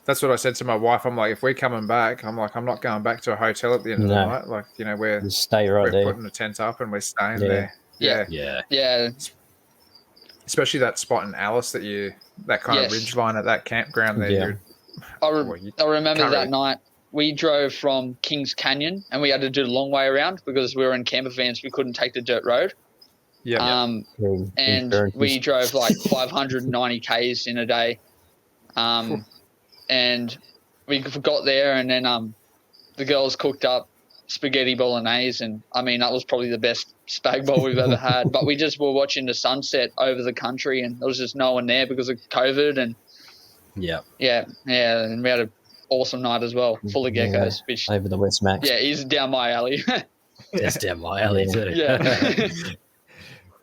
That's what I said to my wife. I'm like, if we're coming back, I'm not going back to a hotel at the end of the No. night. Like, we're Just stay right we're there. putting a tent up and we're staying Yeah. there. Yeah. Yeah. Yeah. Especially that spot in Alice that kind of ridge line at that campground there. Yeah. I you remember can't that really- night we drove from Kings Canyon and we had to do the long way around because we were in camper vans. We couldn't take the dirt road. Yeah. And we drove like 590 Ks in a day. And we got there and then the girls cooked up spaghetti bolognese, and I mean that was probably the best spag bowl we've ever had. But we just were watching the sunset over the country and there was just no one there because of COVID, and Yeah. and we had an awesome night as well, full of geckos, which over the West Max. he's down my alley. That's down my alley too. Yeah.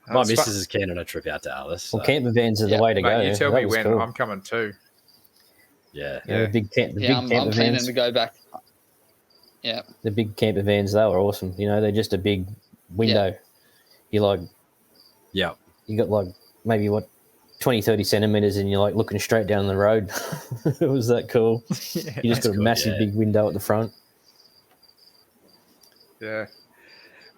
My missus is keen on a trip out to Alice. Well, camper vans are the way to go. Mate, you tell That me was when cool. I'm coming too. Yeah. The big camper I'm planning vans. to go back. Yeah. The big camper vans, they were awesome. They're just a big window. You Yeah. you got like maybe 20, 30 centimeters, and you're like looking straight down the road. It was that cool. You just got a good, massive big window at the front. Yeah.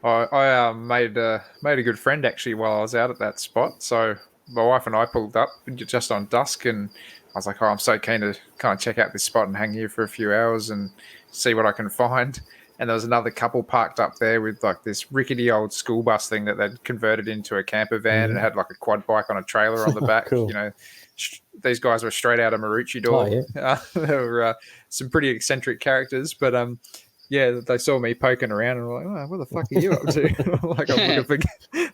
I made a good friend actually while I was out at that spot. So my wife and I pulled up just on dusk, and I was like, I'm so keen to kind of check out this spot and hang here for a few hours and see what I can find. And there was another couple parked up there with like this rickety old school bus thing that they'd converted into a camper van, and it had like a quad bike on a trailer on the back. Cool. These guys were straight out of Maroochydore. Oh, yeah. They were some pretty eccentric characters, but they saw me poking around and were like, what the fuck are you up to? Like, I'm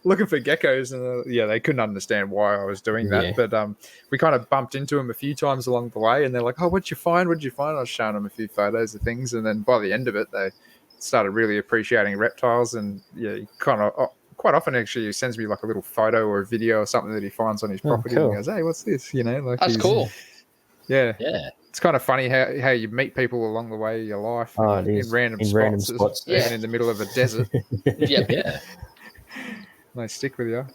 looking for geckos. And they couldn't understand why I was doing that. Yeah. But we kind of bumped into them a few times along the way, and they're like, what'd you find? I was showing them a few photos of things. And then by the end of it, they started really appreciating reptiles. And he kind of, quite often actually, he sends me like a little photo or a video or something that he finds on his property. Cool. And goes, hey, what's this? Like That's cool. Yeah. Yeah. It's kind of funny how you meet people along the way of your life in random spots, even in the middle of a desert. Yeah. They stick with you.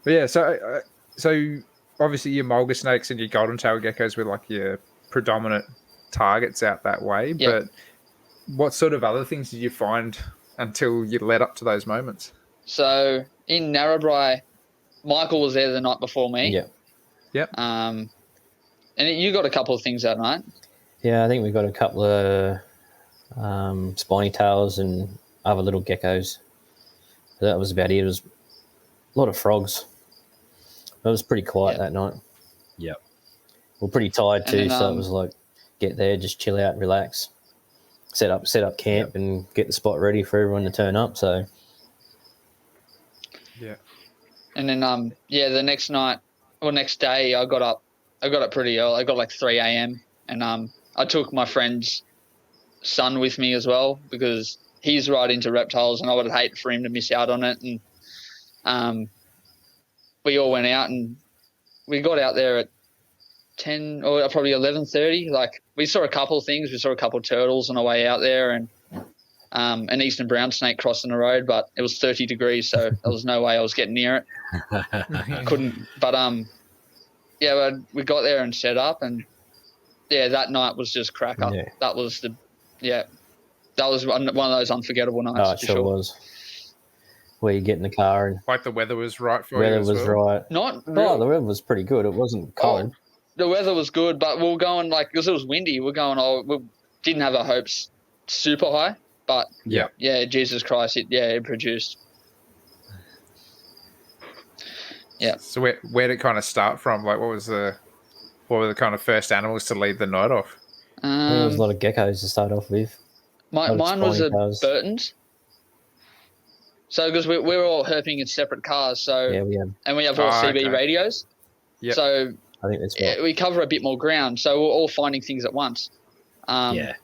But yeah, so obviously your mulga snakes and your golden tail geckos were like your predominant targets out that way. Yep. But what sort of other things did you find until you led up to those moments? So in Narrabri, Michael was there the night before me. Yeah. Yep. And you got a couple of things that night. Yeah, I think we got a couple of spiny tails and other little geckos. That was about it. It was a lot of frogs. It was pretty quiet that night. Yep. We're pretty tired too, And then, so it was like get there, just chill out, relax, set up camp, and get the spot ready for everyone to turn up. So Yeah. And then the next day I got up pretty early. I got like 3 a.m. and I took my friend's son with me as well because he's right into reptiles and I would hate for him to miss out on it. And we all went out and we got out there at 10 or probably 11:30. Like we saw a couple of things. We saw a couple of turtles on our way out there, and an eastern brown snake crossing the road, but it was 30 degrees, so there was no way I was getting near it. Couldn't. But yeah, we got there and set up, and yeah, that night was just cracker. Yeah. That was one of those unforgettable nights. Oh, it sure was. Where you get in the car and Like the weather was right for you. weather as was well. right. Not Oh, real. the weather was pretty good. It wasn't cold. The weather was good, but we were going because it was windy. We didn't have our hopes super high, but Yeah. yeah, Jesus Christ, it produced. Yeah. So where did it kind of start from? Like, what were the kind of first animals to lead the night off? I think there was a lot of geckos to start off with. Mine was a spiny cars. Burton's. So because we were all herping in separate cars, so Yeah, we have. and we have all CB okay. radios. Yep. So I think that's what. we cover a bit more ground, so we're all finding things at once. Yeah.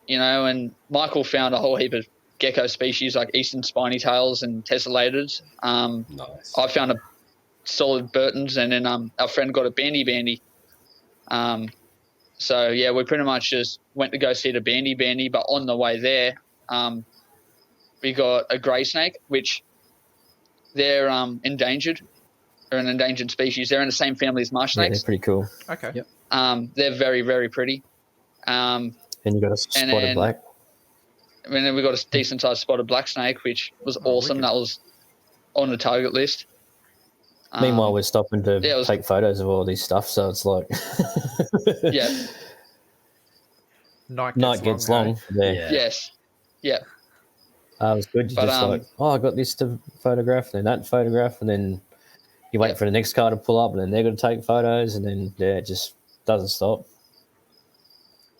You know, and Michael found a whole heap of gecko species like eastern spiny tails and tessellated. Nice. I found a solid Burton's, and then our friend got a bandy. So yeah, we pretty much just went to go see the bandy, but on the way there, we got a grey snake, which they're endangered. They're an endangered species. They're in the same family as marsh Yeah, snakes. they're pretty cool. Okay. Yep. They're very, very pretty. And you got a spotted then- black. And then we got a decent sized spotted black snake, which was awesome. wicked. That was on the target list. Meanwhile, we're stopping to yeah, it was- take photos of all this stuff, so it's like yeah, Night gets long. long. Hey? Yeah. Yeah. yes, yeah, It was good. You But, just like, I got this to photograph, and then that photograph, and then you wait Yeah. for the next car to pull up, and then they're going to take photos, and then it just doesn't stop.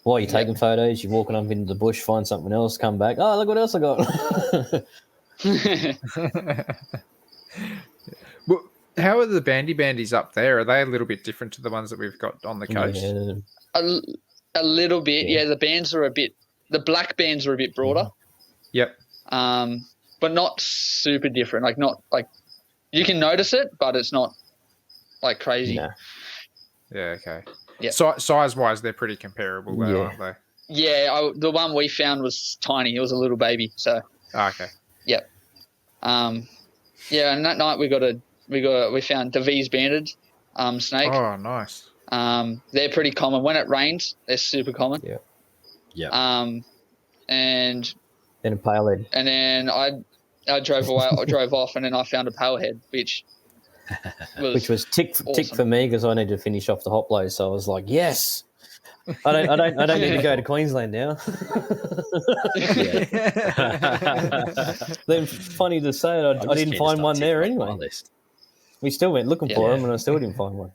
While you're taking photos, you're walking up into the bush, find something else, come back. Oh, look what else I got! Well, how are the bandies up there? Are they a little bit different to the ones that we've got on the coast? Yeah. a little bit. Yeah. Yeah, the black bands are a bit broader. Yep. But not super different. Like not like you can notice it, but it's not like crazy. Nah. Yeah. Okay. Yeah. Size-wise, they're pretty comparable, though, Yeah. aren't they? Yeah, the one we found was tiny. It was a little baby. So Oh, okay. yeah, and that night we found Devise banded snake. Oh, nice. They're pretty common. When it rains, they're super common. Yeah. Yeah. And Then a pale head. and then I drove away. I drove off, and then I found a palehead, which Which was tick awesome. for me because I need to finish off the hop load. So I was like, yes. I don't need to go to Queensland now. Then funny to say, I didn't find one there anyway. List. We still went looking for Yeah. them, and I still didn't find one.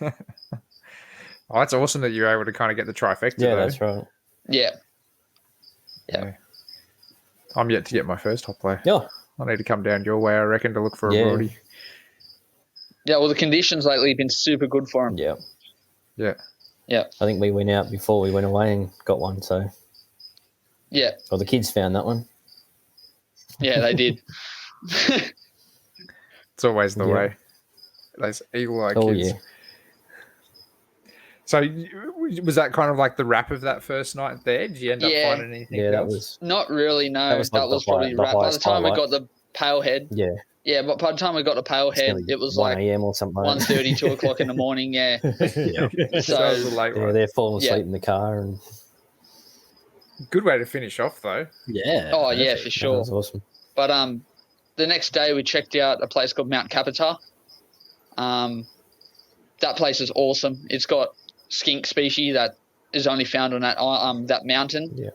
Oh, that's awesome that you're able to kind of get the trifecta, Yeah, though. that's right. Yeah. I'm yet to get my first hop play. Yeah, I need to come down your way, I reckon, to look for a Yeah. broody. Yeah, well, the conditions lately have been super good for them. yeah. Yeah. I think we went out before we went away and got one. So, Yeah, well, the kids found that one. yeah, they did. It's always the Yeah. way. Those eagle-eyed Oh kids. yeah, So was that kind of like the wrap of that first night there? Did you end up Yeah. finding anything yeah. That else? was Not really, no. That was like the probably the right. By the highest time we highlight. got the pale head, yeah. yeah, but by the time we got the pale head, it was 1 like a.m. or something. 1:30, 2 o'clock in the morning, yeah. So it was a late Yeah, one. they're falling asleep Yeah. in the car, and Good way to finish off, though. Yeah. Oh, yeah, perfect. for that sure. was awesome. But the next day we checked out a place called Mount Capitar. That place is awesome. It's got skink species that is only found on that mountain. Yeah.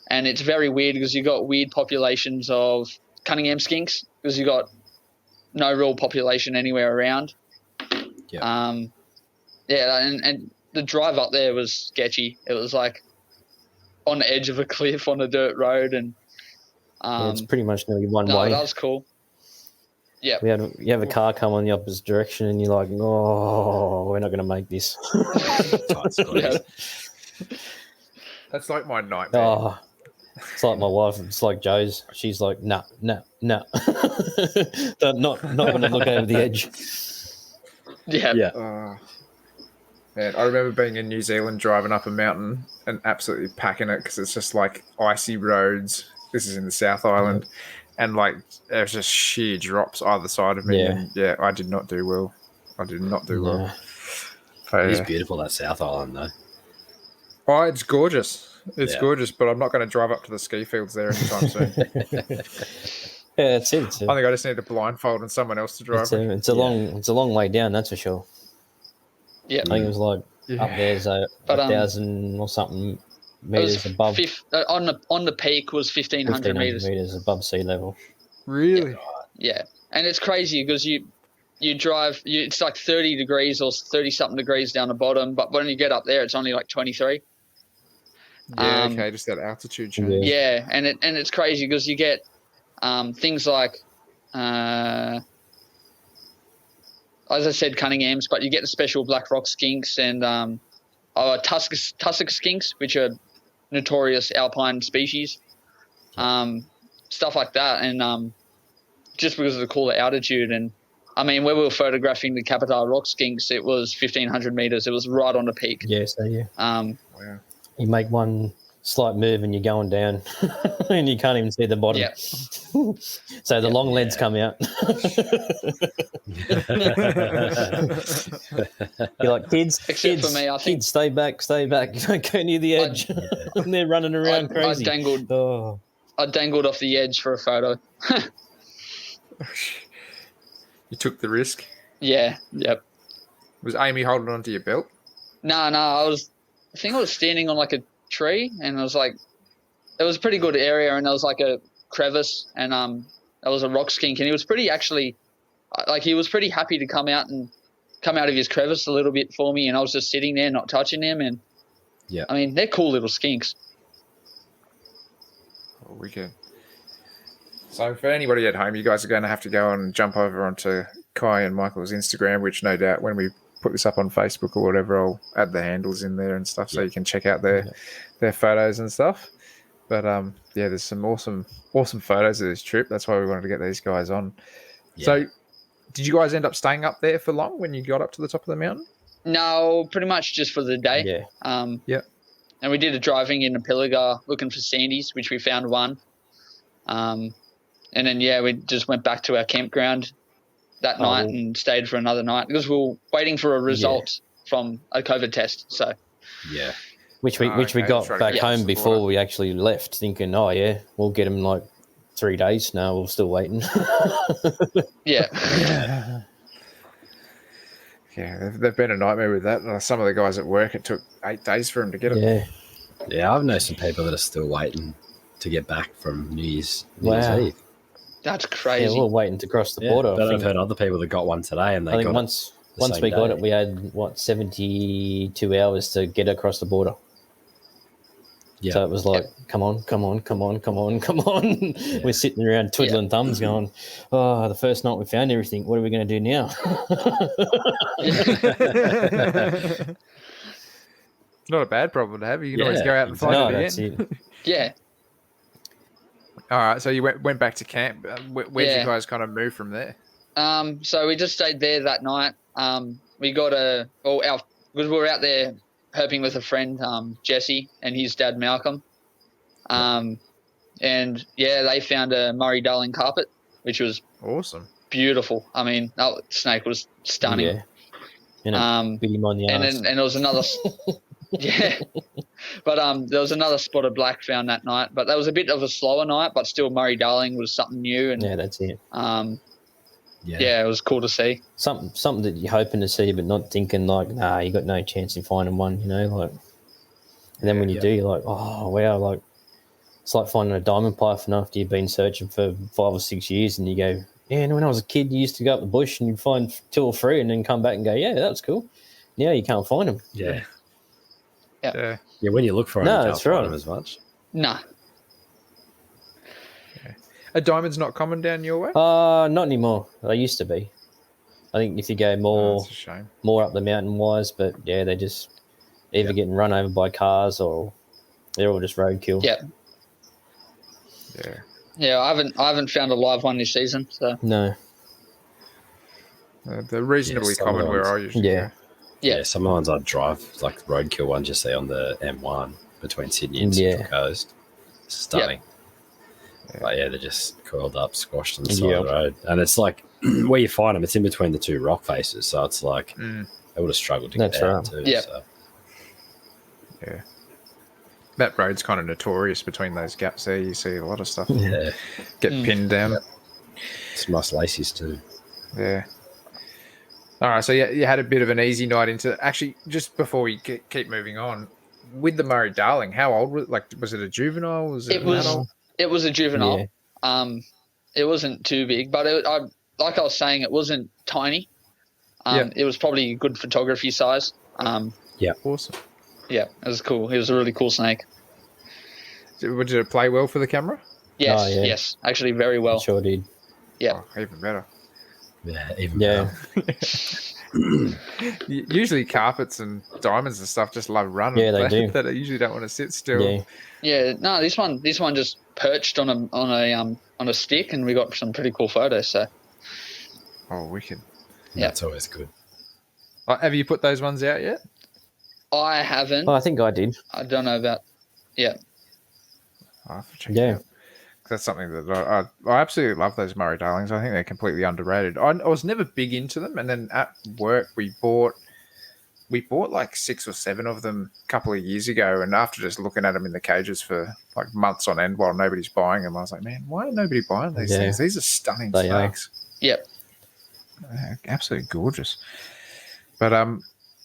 And it's very weird because you got weird populations of Cunningham skinks because you got no real population anywhere around. Yeah. And the drive up there was sketchy. It was like on the edge of a cliff on a dirt road, and Yeah, it's pretty much nearly one no, way. that was cool. Yeah. You have a car come on the opposite direction, and you're like, "Oh, we're not going to make this." Tight squeeze. Yeah. That's like my nightmare. Oh, it's like my wife. It's like Joe's. She's like, "Nah, nah, nah." not going to look over the edge. Yeah. Yeah. Man, I remember being in New Zealand driving up a mountain and absolutely packing it because it's just like icy roads. This is in the South Island. And like there's just sheer drops either side of me. Yeah. And yeah, I did not do well. I did not do well. No. But, It is yeah. beautiful, that South Island, though. Oh, it's gorgeous. It's Yeah. gorgeous, but I'm not going to drive up to the ski fields there anytime soon. Yeah, that's it. It's I think I just need a blindfold and someone else to drive. it's a long way down, that's for sure. Yeah. I think it was like up there, so But, 1,000 or something meters above. On the peak was 1,500 meters. meters above sea level. Really? Yeah, and it's crazy because you drive, it's like 30 degrees or 30 something degrees down the bottom, but when you get up there, it's only like 23. Yeah, okay, just that altitude change. Yeah, and it's crazy because you get things like, as I said, Cunninghams, but you get the special black rock skinks and tussock skinks, which are notorious alpine species, stuff like that, and just because of the cooler altitude. And I mean, when we were photographing the Capitale rock skinks, it was 1,500 meters. It was right on the peak. Yeah, so yeah. Wow. You make one slight move and you're going down and you can't even see the bottom. Yeah. So the long leads come out. You're like, kids, Except for me, I think kids, stay back. Don't go near the edge. And they're running around crazy. I dangled off the edge for a photo. You took the risk. Yeah, yep. Was Amy holding onto your belt? No, I think I was standing on like a tree, and it was a pretty good area, and there was like a crevice, and there was a rock skink, and he was pretty happy to come out of his crevice a little bit for me, and I was just sitting there not touching him, and yeah, I mean, they're cool little skinks. Oh, wicked. So for anybody at home, you guys are going to have to go and jump over onto Kai and Michael's Instagram, which no doubt when we put this up on Facebook or whatever, I'll add the handles in there and stuff so you can check out their photos and stuff. But yeah, there's some awesome photos of this trip. That's why we wanted to get these guys on. Yeah. So did you guys end up staying up there for long when you got up to the top of the mountain? No, pretty much just for the day. Yeah. And we did a driving in the Pilliga looking for sandies, which we found one. And then, we just went back to our campground that night and stayed for another night because we were waiting for a result from a COVID test. So, yeah. Which we got back home before we actually left, thinking, we'll get them like 3 days. No, we're still waiting. Yeah. Yeah, they've been a nightmare with that. Some of the guys at work, it took 8 days for them to get them. Yeah, I've known some people that are still waiting to get back from New Year's Eve. That's crazy. Yeah, we're waiting to cross the border. But I've heard other people that got one today, and they got once we got it, we had 72 hours to get across the border. Yeah. So it was like, come on. Yeah. We're sitting around twiddling thumbs going, the first night we found everything. What are we going to do now? Not a bad problem to have. You can always go out and find it again. Yeah. All right, so you went back to camp. Where'd you guys kind of move from there? So we just stayed there that night. We got because we were out there herping with a friend, Jesse, and his dad, Malcolm. And they found a Murray-Darling carpet, which was awesome, beautiful. I mean, that snake was stunning. Yeah. Bit him on the arse. And there was another. Yeah, but there was another spotted black found that night, but that was a bit of a slower night, but still Murray-Darling was something new. And that's it. It was cool to see. Something that you're hoping to see, but not thinking like, you got no chance in finding one, like. And then when you do, you're like, oh wow, like it's like finding a diamond python after you've been searching for 5 or 6 years, and you go, and when I was a kid, you used to go up the bush and you'd find 2 or 3, and then come back and go, that was cool. Now you can't find them. Yeah. Yeah, when you look for them, you can't find them as much. Nah. Yeah. Are diamonds not common down your way? Not anymore. They used to be. I think if you go more up the mountain wise, but they're just either getting run over by cars or they're all just roadkill. Yeah. I haven't found a live one this season. So no. They're reasonably some common where ones. I usually Yeah. go. Yeah. Some of the ones I drive, like roadkill ones you see on the M1 between Sydney and Central Coast. Stunning. But yeah, they're just coiled up, squashed on the side of the road. And it's like, where you find them, it's in between the two rock faces. So it's like, they would have struggled to get out too. Yeah. So. Yeah. That road's kind of notorious between those gaps there. You see a lot of stuff get pinned down. Yep. Some nice laces too. Yeah. All right, so you had a bit of an easy night into... Actually, just before we keep moving on, with the Murray Darling, how old was it? Like, was it a juvenile? Was it an adult? It was a juvenile. Yeah. It wasn't too big, but like I was saying, it wasn't tiny. It was probably good photography size. Yeah. Awesome. Yeah, it was cool. It was a really cool snake. Did it play well for the camera? Yes, yes, actually very well. It sure did. Yeah. Oh, even better. Yeah, even better. Usually carpets and diamonds and stuff just love running. Yeah, they do. They usually don't want to sit still. Yeah. Yeah, no, this one just perched on a stick, and we got some pretty cool photos. So. Oh, wicked. Yeah, that's always good. Have you put those ones out yet? I haven't. Oh, I think I did. I don't know about. Yeah. I'll have to check it out. That's something that I absolutely love, those Murray Darlings. I think they're completely underrated. I was never big into them, and then at work we bought like 6 or 7 of them a couple of years ago, and after just looking at them in the cages for like months on end while nobody's buying them, I was like, man, why are nobody buying these things? These are stunning snakes. Yep. Absolutely gorgeous. But all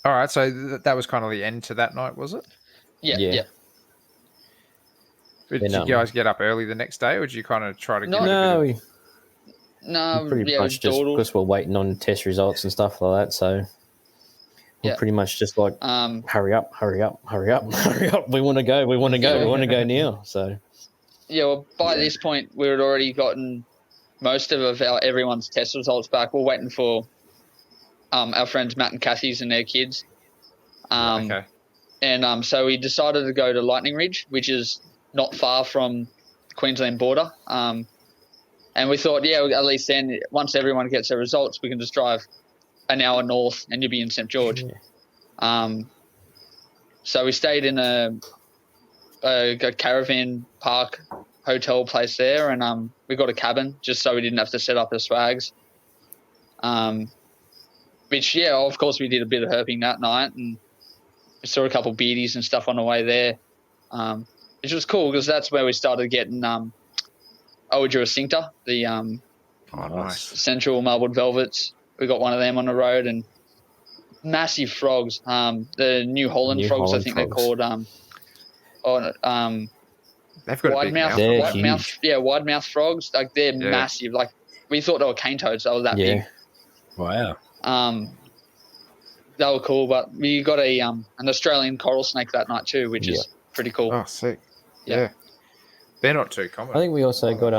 right, so that was kind of the end to that night, was it? Yeah. Did you guys get up early the next day, or did you kind of try to? No, pretty much just dawdled. because we're waiting on test results and stuff like that. So we're pretty much just like, hurry up. We want to go now. So yeah, well, by this point we had already gotten most of everyone's test results back. We're waiting for our friends Matt and Kathy's and their kids. Okay. And so we decided to go to Lightning Ridge, which is not far from the Queensland border. And we thought, at least then, once everyone gets their results, we can just drive an hour north and you'll be in St. George. So we stayed in a caravan park hotel place there, and we got a cabin just so we didn't have to set up the swags. Which, of course, we did a bit of herping that night, and we saw a couple of beardies and stuff on the way there. Which was cool because that's where we started getting Owidura cincta, the nice. Central Marbled Velvets. We got one of them on the road, and massive frogs. The New Holland frogs, I think they're called. They've got wide a big mouth, wide mouth frogs. Like they're massive. Like we thought they were cane toads. They were that big. Wow. They were cool, but we got an Australian coral snake that night too, which is pretty cool. Oh, sick. Yeah. They're not too common. I think we also got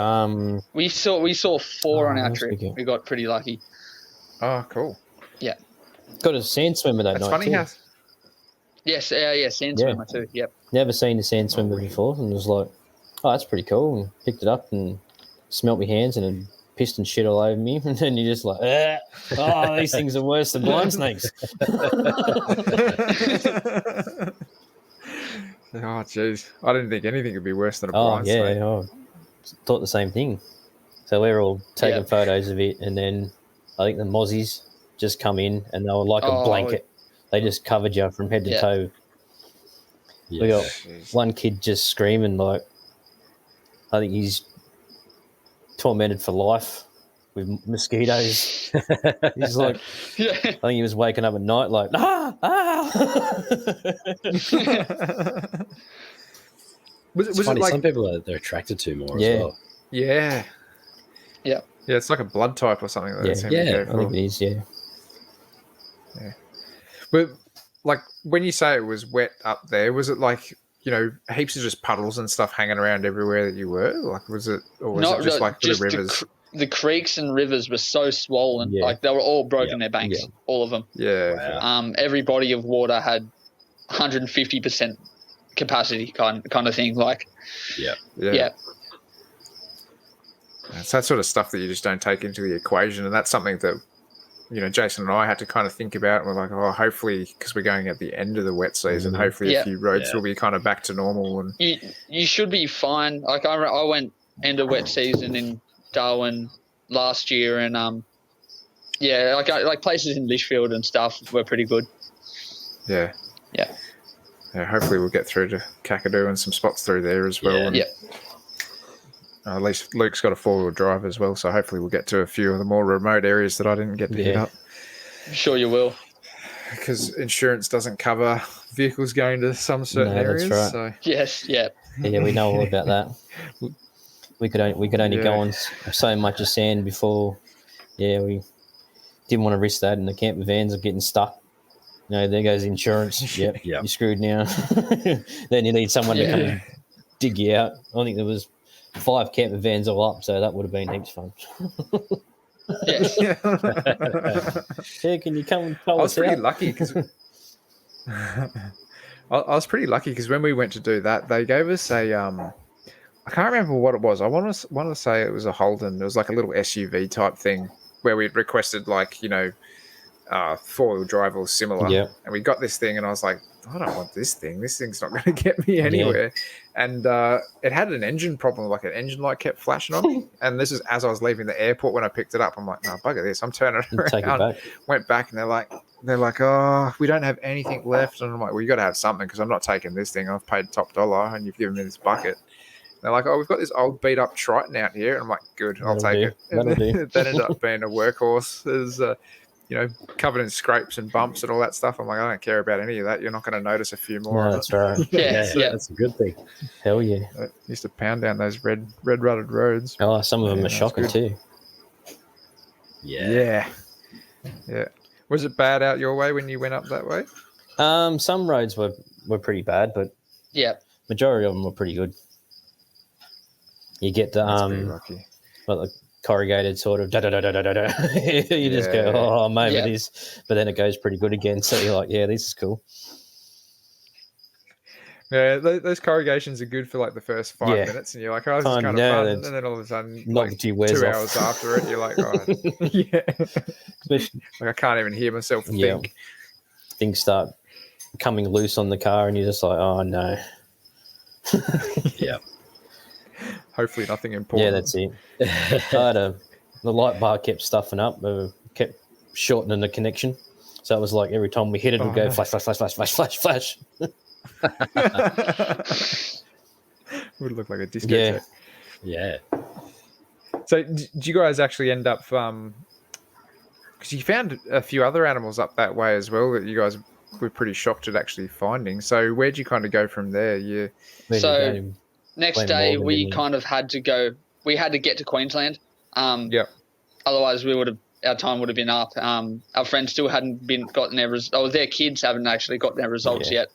We saw 4 on our trip. We got pretty lucky. Oh, cool. Yeah. Got a sand swimmer that That's night funny too. how. Yes, sand swimmer too. Yep. Never seen a sand swimmer before, and was like, oh, that's pretty cool. And picked it up and smelt my hands and it pissed and shit all over me. And then you're just like, these things are worse than blind snakes. Oh, jeez. I didn't think anything could be worse than a blind snake. I thought the same thing. So we were all taking photos of it, and then I think the mozzies just come in, and they were like a blanket. They just covered you from head to toe. Yeah. We got one kid just screaming, like, I think he's tormented for life with mosquitoes. He's like, I think he was waking up at night like, Was funny, it like some people they're attracted to more as well? Yeah. Yeah. Yeah, it's like a blood type or something. That I think it is, Yeah. But like when you say it was wet up there, was it like, heaps of just puddles and stuff hanging around everywhere that you were? Like, was it, or was it just like the rivers? The creeks and rivers were so swollen, like they were all broken their banks, all of them. Yeah. Wow. Every body of water had 150% capacity, kind of thing. Like, yeah. It's that sort of stuff that you just don't take into the equation, and that's something that Jason and I had to kind of think about it. We're like, oh, hopefully, because we're going at the end of the wet season, hopefully a few roads will be kind of back to normal. And you should be fine. Like I went end of wet season in Darwin last year, and like places in Lichfield and stuff were pretty good. Yeah. Hopefully we'll get through to Kakadu and some spots through there as well. At least Luke's got a 4-wheel drive as well, so hopefully we'll get to a few of the more remote areas that I didn't get to hit up. I'm sure you will. Because insurance doesn't cover vehicles going to some certain areas. That's right. So. Yes, yeah. Yeah, we know all about that. We could only go on so much of sand before. Yeah, we didn't want to risk that, and the camper vans are getting stuck. There goes insurance. Yep. You're screwed now. Then you need someone to come and dig you out. I think there was 5 camper vans all up, so that would have been heaps fun. Can you come and pull us out? I was pretty lucky because I was pretty lucky because when we went to do that, they gave us a I can't remember what it was. I want to say it was a Holden. It was like a little SUV type thing where we'd requested 4-wheel drive or similar. Yeah. And we got this thing, and I was like, I don't want this thing. This thing's not going to get me anywhere. Yeah. And it had an engine problem, like an engine light kept flashing on me. And this is as I was leaving the airport when I picked it up. I'm like, no, bugger this. I'm turning it around. Take it back. Went back, and they're like, oh, we don't have anything left. And I'm like, well, you got to have something because I'm not taking this thing. I've paid top dollar, and you've given me this bucket. And they're like, oh, we've got this old beat up Triton out here. And I'm like, good, I'll take it. That'll do. That ended up being a workhorse. There's covered in scrapes and bumps and all that stuff. I'm like, I don't care about any of that. You're not going to notice a few more. No, that's right. That's a good thing. Hell yeah. I used to pound down those red rutted roads. Oh, some of them are shocking too. Yeah. Was it bad out your way when you went up that way? Some roads were pretty bad, but majority of them were pretty good. You get the the corrugated sort of da-da-da-da-da-da. You just go, oh, I'm over this. But then it goes pretty good again. So you're like, yeah, this is cool. Yeah, those corrugations are good for the first 5 minutes, and you're like, oh, this is kind of fun. And then all of a sudden, novelty wears 2 off. hours after it, you're like, oh, I can't even hear myself think. Things start coming loose on the car, and you're just like, oh, no. Hopefully nothing important. Yeah, that's it. The light bar kept stuffing up, kept shortening the connection. So it was like every time we hit it, we'd go flash, flash, flash, flash, flash, flash, flash. Would look like a discotheque. Yeah. So did you guys actually end up, because you found a few other animals up that way as well that you guys were pretty shocked at actually finding. So where'd you kind of go from there? Next day, we kind of had to go. We had to get to Queensland. Otherwise, our time would have been up. Our friends still hadn't gotten their results. Their kids haven't actually got their results yet.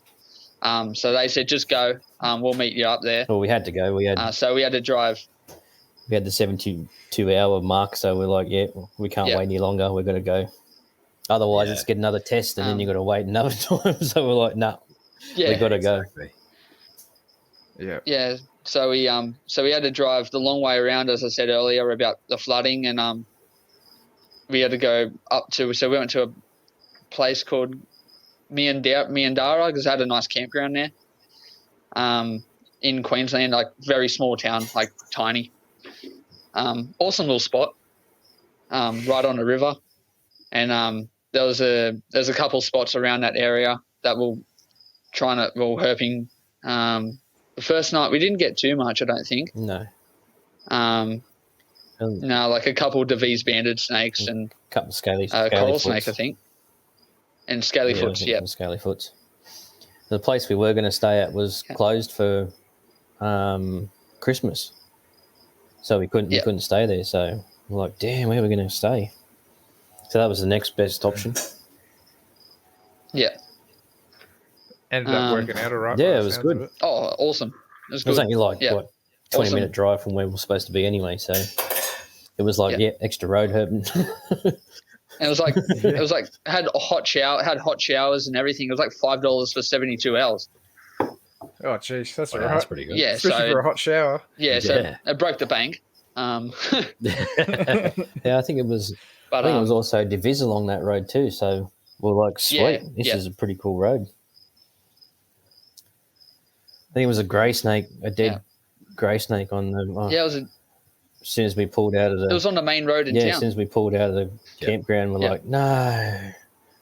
So they said, just go. We'll meet you up there. Well, we had to go. So we had to drive. We had the 72-hour mark. So we're like, we can't wait any longer. We're going to go. Otherwise, let's get another test, and then you've got to wait another time. So we're like, no, we got to go. Yeah. So we had to drive the long way around, as I said earlier, about the flooding, and we had to go up to. So we went to a place called Miandara because it had a nice campground there. In Queensland, very small town, tiny. Awesome little spot. Right on a river, and there's a couple spots around that area that we're herping. The first night we didn't get too much, I don't think. No. No, a couple of Devise banded snakes and a couple of scaly coral foots. snake, I think, and scaly foots. Yeah, scaly foots. The place we were going to stay at was closed for Christmas, so we couldn't stay there. So we're like, damn, where are we going to stay? So that was the next best option. Yeah. Ended up working out all right. Yeah, it was good. Oh, awesome. It was good. It was only 20-minute drive from where we were supposed to be anyway. So it was extra road herping. And it was had hot showers and everything. It was $5 for 72 hours. Oh, geez, that's all right. That's pretty good. Yeah, especially for a hot shower. Yeah, so it broke the bank. Yeah, I think it was. But I think it was also Divis along that road too. So we're like, sweet, this is a pretty cool road. I think it was a grey snake, a dead grey snake on the. it was. As soon as we pulled out of the. It was on the main road in town. As soon as we pulled out of the campground, we're like, no.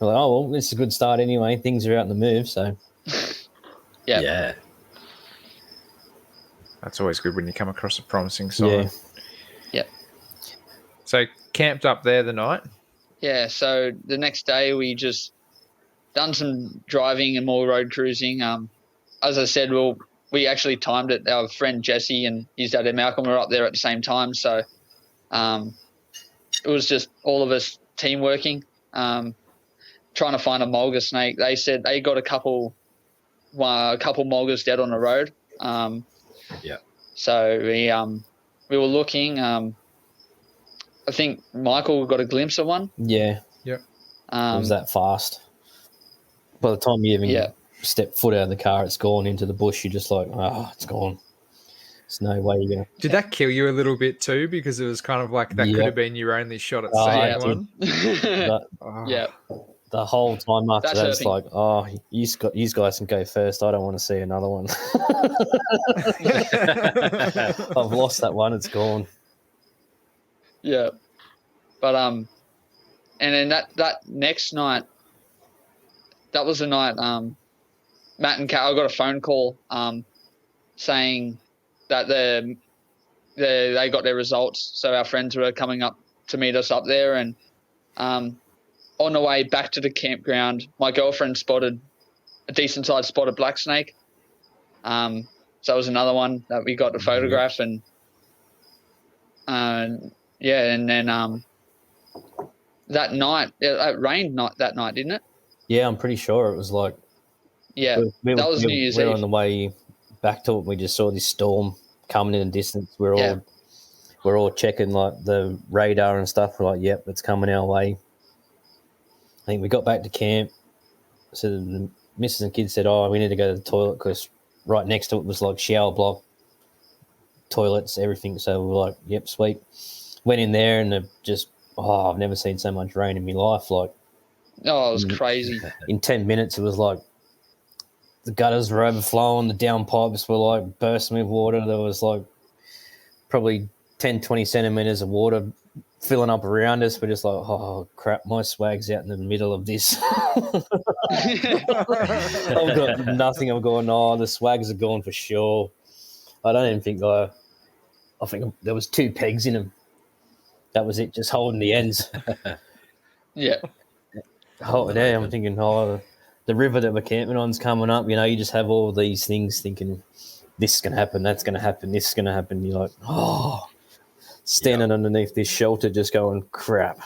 We're like, oh well, this is a good start anyway. Things are out in the move, so. Yeah. That's always good when you come across a promising sign. Yeah. So camped up there the night? Yeah, so the next day we just done some driving and more road cruising. As I said, we actually timed it. Our friend Jesse and his dad Malcolm were up there at the same time, so it was just all of us team working, trying to find a mulga snake. They said they got a couple mulgas dead on the road. So we were looking. I think Michael got a glimpse of one. Yeah. Yep. It was that fast. By the time you even step foot out of the car, it's gone into the bush. You're just like, it's gone. There's no way you're going to... Did that kill you a little bit too? Because it was kind of like that could have been your only shot at seeing one. The whole time after that, it's like, you guys can go first. I don't want to see another one. I've lost that one. It's gone. Yeah. But and then that next night, that was the night Matt and Carol got a phone call saying that they got their results. So our friends were coming up to meet us up there, and on the way back to the campground, my girlfriend spotted a decent sized spotted black snake. So it was another one that we got to photograph, and then that night, it rained that night, didn't it? Yeah, I'm pretty sure it was like. Yeah, that was New Year's Eve. We were on the way back to it. We just saw this storm coming in the distance. We're all checking like the radar and stuff. We're like, yep, it's coming our way. I think we got back to camp. So the missus and kids said, we need to go to the toilet because right next to it was like shower block, toilets, everything. So we were like, yep, sweet. Went in there and I've never seen so much rain in my life. Like, it was crazy. In 10 minutes, it was like the gutters were overflowing, the downpipes were like bursting with water. There was like probably 10, 20 centimetres of water filling up around us. We're just like, oh, crap, my swag's out in the middle of this. I've got nothing. I'm going, the swags are gone for sure. I don't even think I think there was 2 pegs in them. That was it, just holding the ends. Yeah. I'm thinking, the river that we're camping on is coming up. You know, you just have all these things thinking, this is going to happen, that's going to happen, this is going to happen. You're like, standing underneath this shelter just going, crap.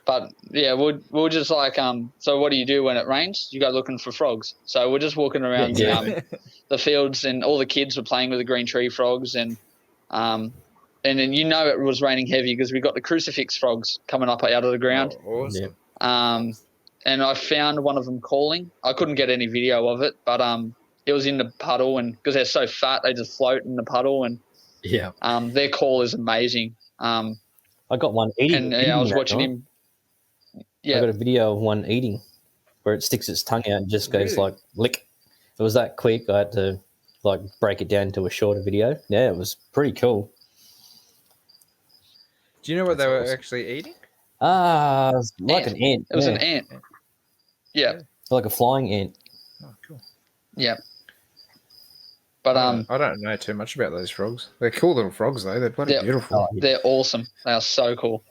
But, yeah, we're just like, so what do you do when it rains? You go looking for frogs. So we're just walking around the fields, and all the kids were playing with the green tree frogs, and then it was raining heavy because we got the crucifix frogs coming up out of the ground. Oh, awesome. Yeah. And I found one of them calling. I couldn't get any video of it, but it was in the puddle, and because they're so fat, they just float in the puddle, and their call is amazing. I got one eating. And I was watching him. Yeah, I got a video of one eating where it sticks its tongue out and just goes like lick. It was that quick. I had to like break it down to a shorter video. Yeah, it was pretty cool. Do you know what they were actually eating? Like an ant. It was an ant. Yeah. Like a flying ant. Oh, cool. Yeah. But I don't know too much about those frogs. They're cool little frogs though. They're bloody beautiful. They're awesome. They are so cool.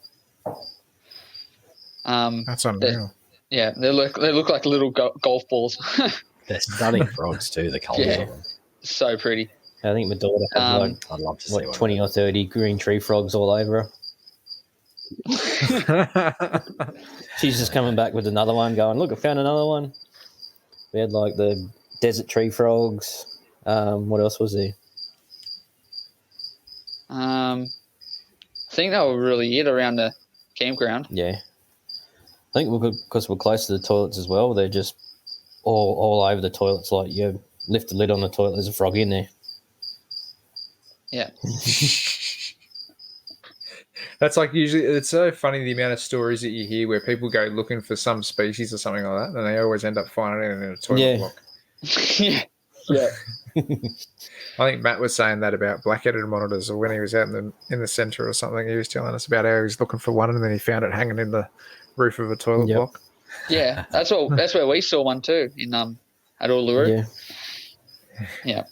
That's unreal. They look like little golf balls. They're stunning frogs too. The colours of them. So pretty. I think my daughter had I'd love to see 20 or 30 green tree frogs all over her. She's just coming back with another one going, look, I found another one. We had like the desert tree frogs. What else was there? I think they were really it around the campground. Yeah. I think because we're close to the toilets as well, they're just all over the toilets. Like you lift the lid on the toilet, there's a frog in there. Yeah. That's like usually, it's so funny the amount of stories that you hear where people go looking for some species or something like that, and they always end up finding it in a toilet block. Yeah. Yeah. I think Matt was saying that about black-headed monitors, or when he was out in the centre or something, he was telling us about how he was looking for one, and then he found it hanging in the roof of a toilet block. Yeah, that's where we saw one too in at Uluru. Yeah. Yeah.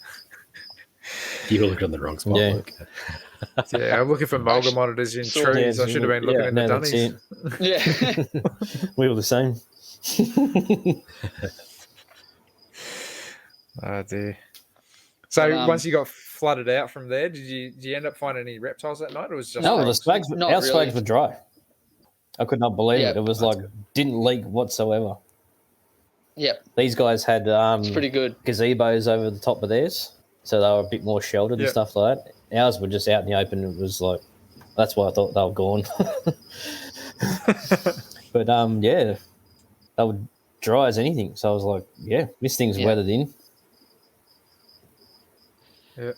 You were looking on the wrong spot. Yeah. Luke. Yeah, I'm looking for mulga monitors in trees. I should have been looking in the dunnies. Yeah. We were the same. Oh dear. So But, once you got flooded out from there, did you end up finding any reptiles that night, or was it just No, frogs? the swags, Not our really. swags were dry. I could not believe Yeah, it. It was like, didn't leak whatsoever. Yep. These guys had It's pretty good. gazebos over the top of theirs, so they were a bit more sheltered and stuff like that. Ours were just out in the open. It was like, that's why I thought they were gone. But yeah, they were dry as anything. So I was like, yeah, this thing's weathered in. Yeah.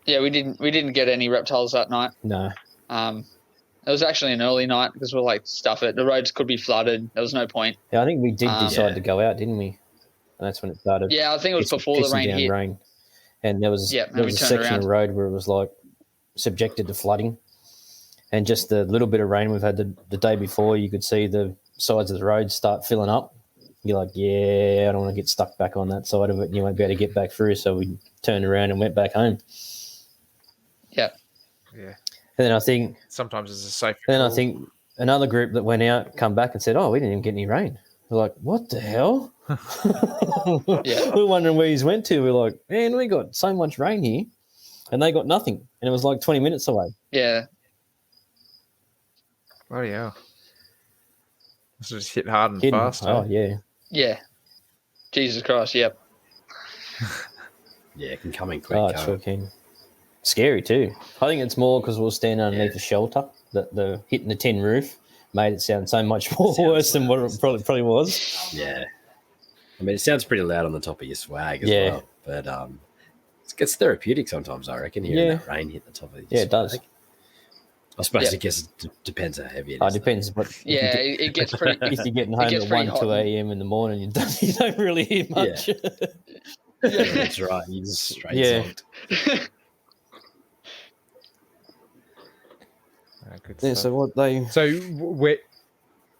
Yeah, we didn't get any reptiles that night. No. It was actually an early night because we're like, stuff it. The roads could be flooded. There was no point. Yeah, I think we did decide Yeah. to go out, didn't we? And that's when it started. Yeah, I think it was before the pissing rain down hit. rain. And there was, Yeah, there and we was a turned section around. of road where it was like subjected to flooding. And just the little bit of rain we've had the day before, you could see the sides of the road start filling up. You're like, yeah, I don't want to get stuck back on that side of it. And you won't be able to get back through. So we turned around and went back home. Yeah. Yeah. And then I think Sometimes it's a safe. Then I think another group that went out come back and said, oh, we didn't even get any rain. We're like, what the hell? Yeah. We're wondering where he's went to. We're like, man, we got so much rain here. And they got nothing. And it was like 20 minutes away. Yeah. Bloody hell. This just hit hard and Hidden. fast. Oh, eh? yeah. Yeah. Jesus Christ. Yep. Yeah, it can come in quick. Oh, it can't sure it? can. Scary too. I think it's more because we were standing underneath a shelter that the hitting the tin roof made it sound so much more worse than what it probably was. Yeah. I mean, it sounds pretty loud on the top of your swag as Yeah. well. But it gets therapeutic sometimes, I reckon, hearing that rain hit the top of your swag. It does. I suppose Yeah. it guess it depends how heavy it is. Oh, it depends. But Yeah, it gets pretty. if you're getting home gets at pretty 1, hot. 2 a.m. in the morning, you don't really hear much. Yeah. Yeah, that's right. You just straight Yeah. zonked. Good Yeah, stuff. so what they... So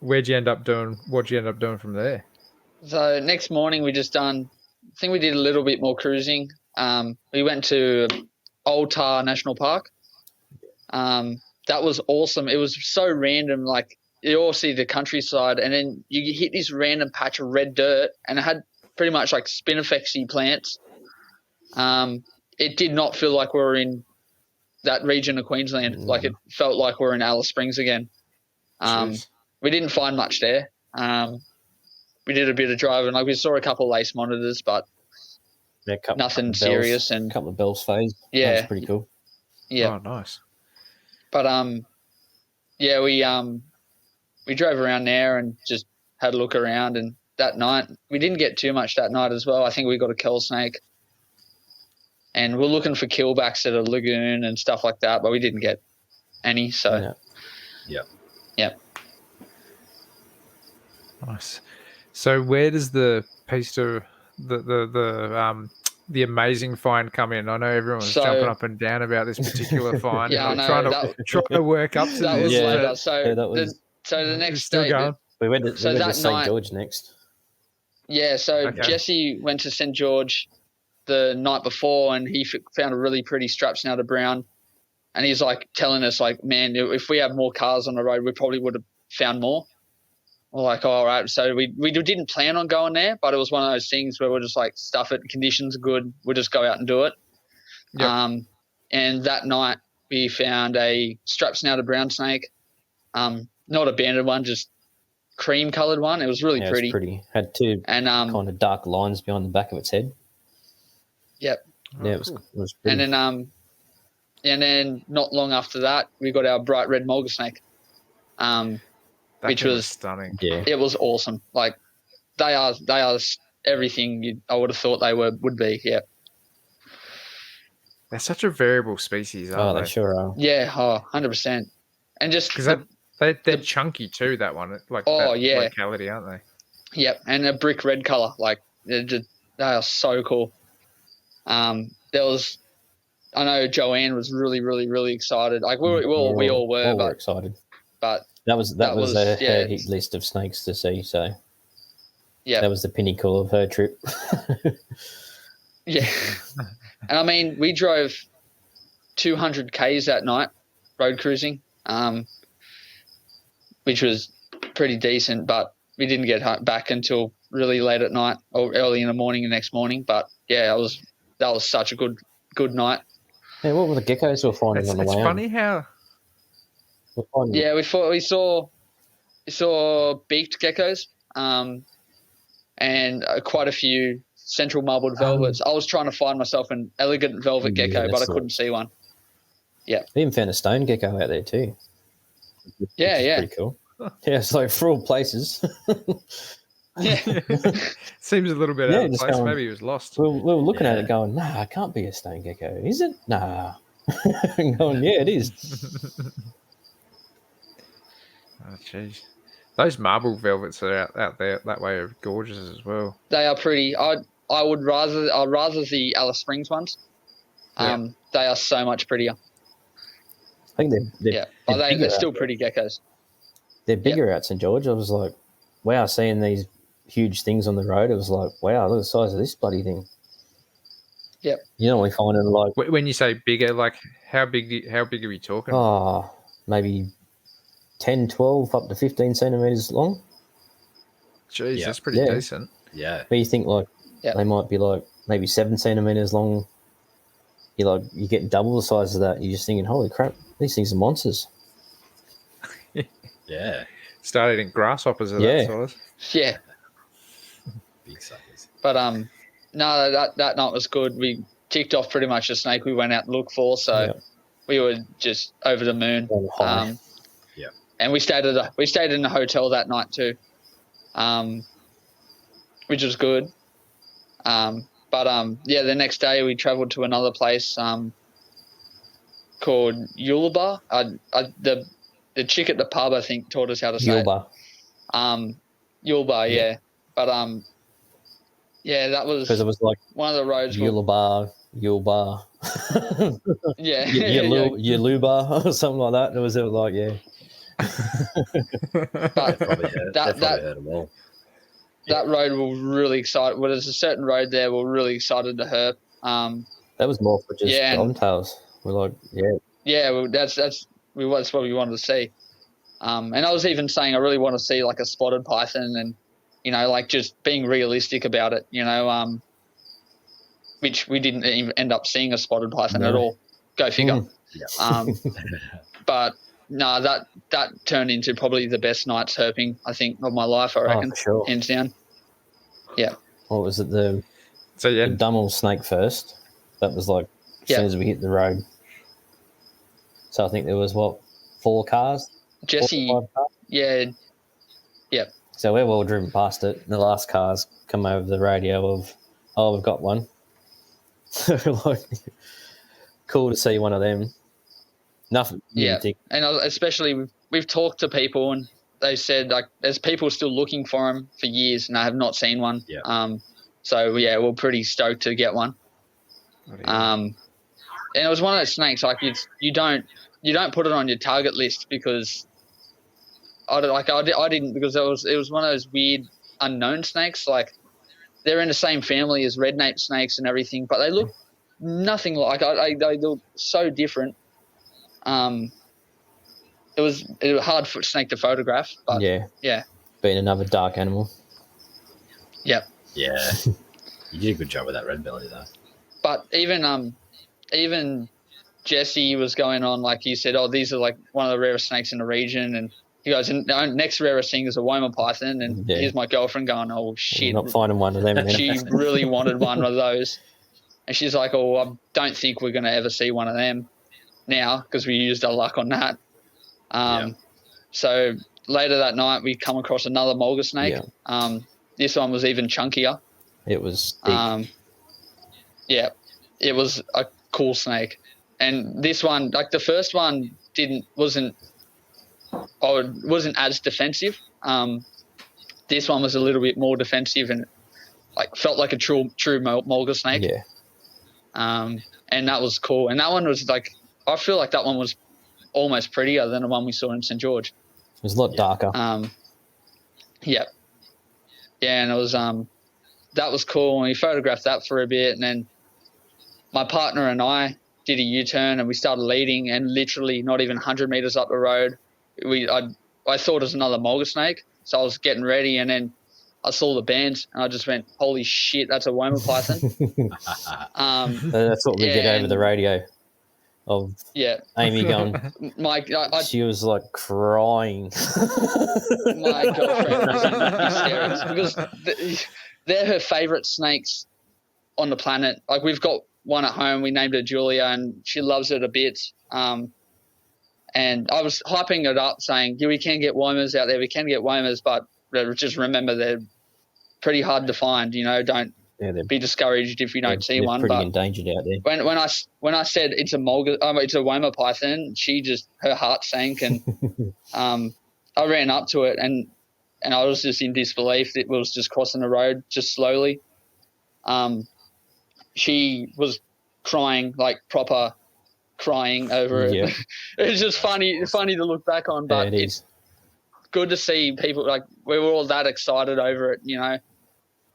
where'd you end up doing? What'd you end up doing from there? So next morning we just done. I think we did a little bit more cruising. We went to Old Tar National Park. That was awesome. It was so random. Like you all see the countryside, and then you hit this random patch of red dirt, and it had pretty much like spinifexy plants. It did not feel like we were in that region of Queensland. Like it felt like we we're in Alice Springs again. Jeez. We didn't find much there. We did a bit of driving. Like we saw a couple of lace monitors, but Yeah, nothing couple of bells, serious. And a couple of bells phase. Yeah. That was pretty cool. yeah, Oh, nice. but yeah, we drove around there and just had a look around. And that night we didn't get too much that night as well. I think we got a kell snake, and we're looking for killbacks at a lagoon and stuff like that, but we didn't get any. So Yeah. Nice. So where does the piece to the amazing find come in? I know everyone's So- jumping up and down about this particular find. Yeah, and I I'm know. trying to work up to that this. was Yeah. later. but So Yeah, that was- the next still day, going. We went to, So we went to that St. night- George next. yeah. So Okay. Jesse went to St. George the night before, and he found a really pretty strap snouted brown, and he's like telling us like, man, if we had more cars on the road, we probably would have found more. We're like, oh, all right. So we didn't plan on going there, but it was one of those things where we're just like, stuff it, conditions are good, we'll just go out and do it. Yep. And that night we found a strap snouted brown snake, not a banded one, just cream coloured one. It was really Yeah, pretty. it was pretty. Had two And kind of dark lines behind the back of its head. yep. Yeah, it was pretty. And then not long after that, we got our bright red mulga snake. That which thing was- stunning. yeah. It was awesome. Like they are everything I would have thought they would be. Yeah. They're such a variable species, Oh, aren't they they? sure are. Yeah, 100%. And just Because they're chunky too. That one, like Oh, that yeah. locality, aren't they? Yep, and a brick red color. Like they are so cool. There was, I know Joanne was really, really, really excited. Like we all were, we're excited. But that was her yeah. hit list of snakes to see. So yeah, that was the pinnacle of her trip. yeah. And I mean, we drove 200 k's that night, road cruising, which was pretty decent. But we didn't get back until really late at night or early in the morning the next morning. But yeah, that was such a good night. Yeah, what were the geckos we were finding on the way? It's funny how. Yeah, we saw beaked geckos, and quite a few central marbled velvets. I was trying to find myself an elegant velvet gecko, but I couldn't see one. Yeah, we even found a stone gecko out there too. Yeah, pretty cool. Yeah, so for all places. Yeah, seems a little bit out of place. Maybe he was lost. We were looking at it going, nah, it can't be a stone gecko, is it? Nah. Going, yeah, it is. Oh, jeez. Those marble velvets that are out there that way are gorgeous as well. They are pretty. I'd rather the Alice Springs ones. They are so much prettier. I think they're still pretty geckos. They're bigger out St. George. I was like, wow, seeing these huge things on the road, it was like, wow, look at the size of this bloody thing. Yep. You know, we find it like... When you say bigger, like how big are we talking? Oh, maybe 10, 12, up to 15 centimetres long. Jeez, that's pretty decent. Yeah. But you think like they might be like maybe 7 centimetres long. You're getting double the size of that. You're just thinking, holy crap, these things are monsters. Yeah. Start eating grasshoppers of that size. Yeah. Big suckers. But no, that night was good. We ticked off pretty much the snake we went out and looked for, so we were just over the moon. And we stayed in a hotel that night too, which was good. But the next day we travelled to another place called Yulba. The chick at the pub, I think, taught us how to say Yulba. it. Yulba, yeah. But that was because it was like one of the roads. Yulba. Yeah. Yuluba or something like that. It was like But probably heard them all. That road we're really excited. Well, there's a certain road there we're really excited to herp. That was more for just Gomtails. We're like, that's what we wanted to see. And I was even saying I really want to see like a spotted python, and like just being realistic about it. Which we didn't even end up seeing a spotted python at all. Go figure. But no, that turned into probably the best night's herping I think of my life. I reckon, for sure. Hands down. Yeah. What was it? The the Dummel snake first. That was like as soon as we hit the road. So I think there was 4 cars. Jesse. 4 or 5 cars? Yeah. Yep. So we're well driven past it. And the last cars come over the radio of, oh, we've got one. Like, cool to see one of them. Nothing. Yeah. And especially we've talked to people and they said like there's people still looking for them for years and I have not seen one. Yeah. So we're pretty stoked to get one. And it was one of those snakes like you don't put it on your target list because I didn't because it was one of those weird unknown snakes. Like they're in the same family as red nape snakes and everything, but they look nothing like they look so different. It was a hard snake to photograph, but yeah. Being another dark animal. Yep. Yeah. You did a good job with that red belly though. But even Jesse was going on like he said, oh, these are like one of the rarest snakes in the region, and he goes, next rarest thing is a Woma python, and here's my girlfriend going, oh shit, we're not finding one of them. She really wanted one of those, and she's like, oh, I don't think we're going to ever see one of them now because we used our luck on that. So later that night we come across another mulga snake. This one was even chunkier. It was deep. It was cool snake. And this one, like the first one, wasn't as defensive. This one was a little bit more defensive and like felt like a true mulga snake. Yeah. And that was cool. And that one was like, I feel like that one was almost prettier than the one we saw in St. George. It was a lot darker. Yeah. Yeah, and it was that was cool. And we photographed that for a bit, and then my partner and I did a U-turn and we started leading, and literally not even 100 meters up the road, I thought it was another mulga snake. So I was getting ready, and then I saw the bands and I just went, holy shit, that's a Woma python. That's what we get over the radio of Amy going. She was like crying. My girlfriend was in hysterics because they're her favourite snakes on the planet. Like we've got one at home, we named her Julia, and she loves it a bit. And I was hyping it up saying, yeah, we can get Womas out there, we can get Womas, but just remember they're pretty hard to find, don't be discouraged if you don't see one. Pretty endangered out there. When I said it's a Woma python, her heart sank, and I ran up to it and I was just in disbelief. It was just crossing the road just slowly. She was crying, like proper crying over it. Yeah. It's just funny to look back on, but it's good to see people, like we were all that excited over it,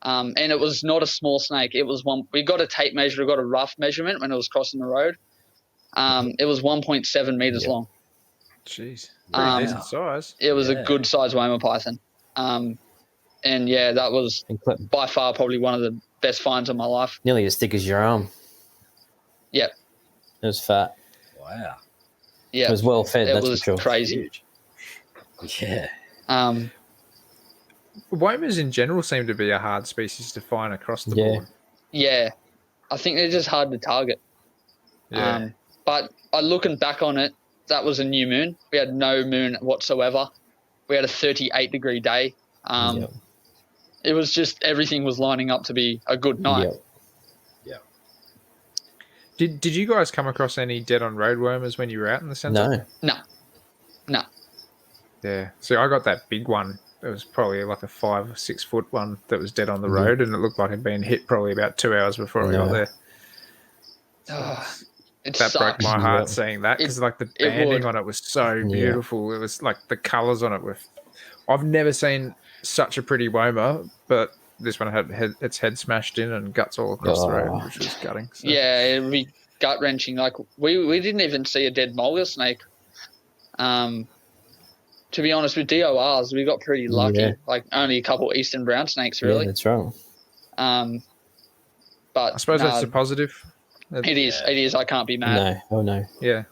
and it was not a small snake. It was we got a tape measure, we got a rough measurement when it was crossing the road. It was 1.7 meters long. Jeez. Very decent size. It was a good size Woma python. And yeah, that was by far probably one of the best finds of my life. Nearly as thick as your arm. Yep. It was fat. Wow. Yeah. It was well fed. It that's was for sure. crazy. Yeah. Womas in general seem to be a hard species to find across the board. Yeah. I think they're just hard to target. Yeah. But looking back on it, that was a new moon. We had no moon whatsoever. We had a 38-degree day. It was just everything was lining up to be a good night. Yeah. Did you guys come across any dead-on-road Womas when you were out in the centre? No. Yeah. So I got that big one. It was probably like a 5 or 6 foot one that was dead on the road, and it looked like it'd been hit probably about 2 hours before I got there. That broke my heart seeing that, because like the banding on it was so beautiful. It was like the colours on it were. I've never seen such a pretty Woma, but this one had its head smashed in and guts all across the road, which was gutting. So. Yeah, it'd be gut wrenching. Like we didn't even see a dead mulga snake. To be honest, with DORs, we got pretty lucky. Yeah. Like only a couple eastern brown snakes, really. Yeah, that's right. But I suppose that's a positive. It is. It is. I can't be mad. No. Oh no. Yeah.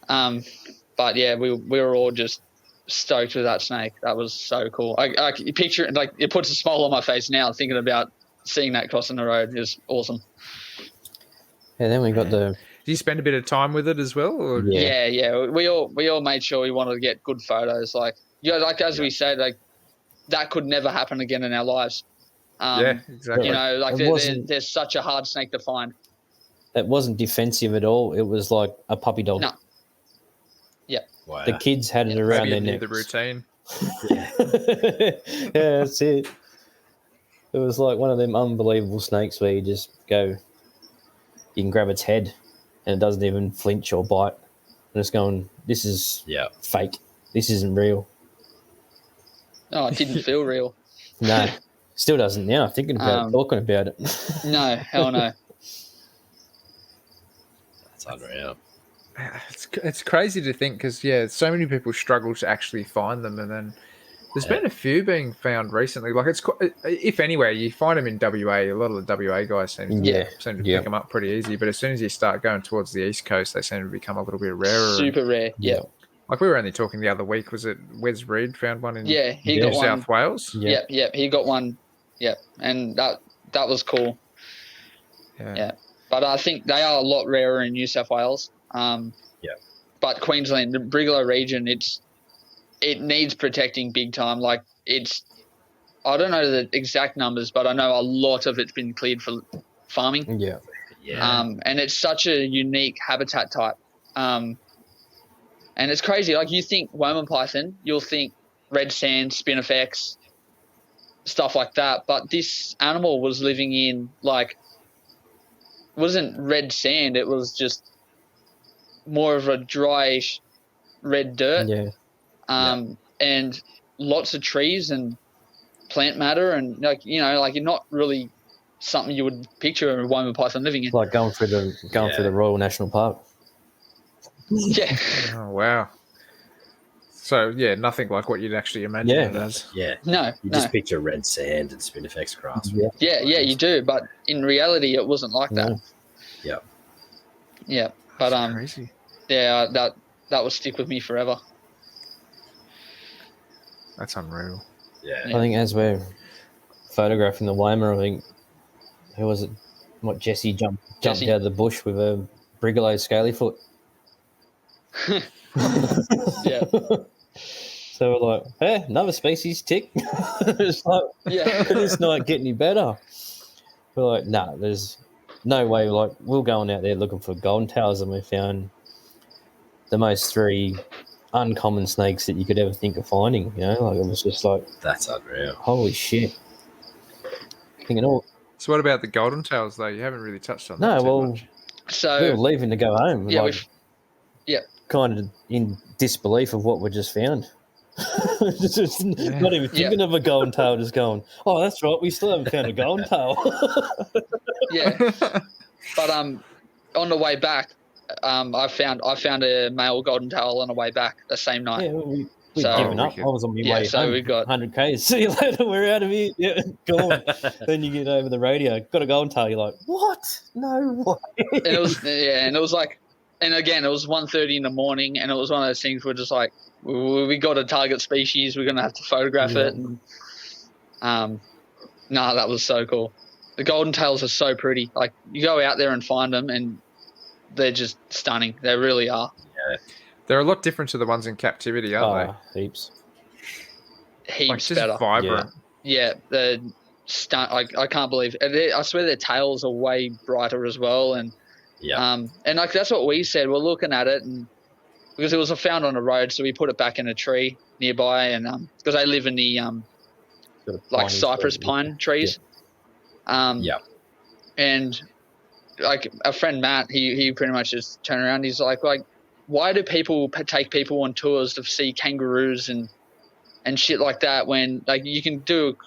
But yeah, we were all just stoked with that snake. That was so cool. I picture it, like it puts a smile on my face now thinking about seeing that crossing the road. It was awesome. Yeah. Then we got the. Do you spend a bit of time with it as well? Or? Yeah. We all made sure we wanted to get good photos. Like as we said, like that could never happen again in our lives. Yeah, exactly. Like there's such a hard snake to find. It wasn't defensive at all. It was like a puppy dog. No. Yeah. Wow. The kids had it around their necks. The routine. Yeah, that's it. It was like one of them unbelievable snakes where you just go, you can grab its head and it doesn't even flinch or bite. And it's going, this is fake. This isn't real. Oh, it didn't feel real. No. Still doesn't now, thinking about talking about it. No, hell no. That's unreal. It's crazy to think because, so many people struggle to actually find them. And then there's been a few being found recently. Like, it's if anywhere, you find them in WA. A lot of the WA guys seem to pick them up pretty easy. But as soon as you start going towards the East Coast, they seem to become a little bit rarer. Super rare, yeah. Like we were only talking the other week, was it Wes Reed found one in he got New South Wales? Yeah, he got one. Yeah, and that was cool. Yeah. But I think they are a lot rarer in New South Wales. But Queensland, the Brigalow region, it needs protecting big time. Like I don't know the exact numbers, but I know a lot of it's been cleared for farming. Yeah. Yeah. And it's such a unique habitat type. And it's crazy. Like, you think Woma python, you'll think red sand, spinifex, stuff like that. But this animal was living in, like, wasn't red sand. It was just more of a dryish red dirt. Yeah. And lots of trees and plant matter, and like, you know, like, you're not really something you would picture a Woma python living in. Like going through the Royal National Park. Yeah. Oh, wow. So, yeah, nothing like what you'd actually imagine Yeah. it as. Yeah. No. You just picture red sand and spinifex grass. Yeah. Yeah, you do, but in reality, it wasn't like that. No. Yeah. Yeah, but Crazy. yeah, that will stick with me forever. That's unreal. Yeah. I think as we're photographing the Woma, I think, who was it? What, Jesse jumped Jesse. out of the bush with a brigalow scaly foot. Yeah. So we're like, hey, another species, tick. It's like, Yeah. could this not get any better? We're like, nah, there's no way. Like, we're going out there looking for golden tails, and we found the most 3 uncommon snakes that you could ever think of finding. You know, like, it was just like, That's unreal. holy shit. Thinking, oh, So what about the golden tails, though? You haven't really touched on that no, too well, much. So we were leaving to go home. yeah, like, yeah. kind of in disbelief of what we just found. Just not even thinking of a golden tail, just going, oh, that's right, we still haven't found a golden tail. Yeah. But on the way back, I found a male golden tail on the way back the same night. Yeah, we'd So- given up. I was on my way so home. we got 100 Ks. See you later, we're out of here. Yeah, gone. Then you get over the radio, got a golden tail, you're like, what? No way. and it was like, and again, it was 1:30 in the morning, and it was one of those things where just like, we got a target species, we're gonna have to photograph it, and that was so cool. The golden tails are so pretty. Like, you go out there and find them, and they're just stunning. They really are. They're a lot different to the ones in captivity, aren't Heaps. they? Heaps Like, just better. vibrant. Yeah, they're I can't believe it. I swear their tails are way brighter as well, and and like, that's what we said. We're looking at it, and because it was found on a road, so we put it back in a tree nearby, and because I live in the like cypress pine trees, and like a friend Matt, he pretty much just turned around. He's like, why do people take people on tours to see kangaroos and shit like that, when like you can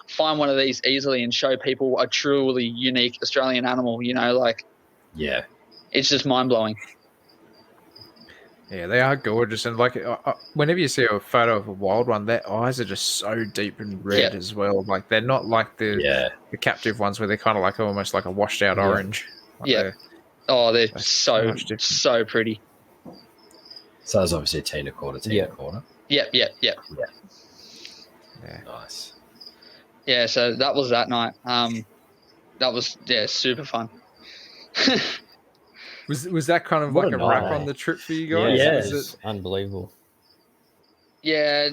find one of these easily and show people a truly unique Australian animal? You know, like, it's just mind blowing. Yeah, they are gorgeous, and like whenever you see a photo of a wild one, their eyes are just so deep and red as well. Like, they're not like the captive ones where they're kind of like almost like a washed out orange. Like, they're so pretty. So it's obviously a Tina quarter. Yep. Yeah. Nice. Yeah, so that was that night. That was super fun. Was that kind of What like a a wrap night. on the trip for you guys? Yeah, Was it's it- unbelievable. Yeah,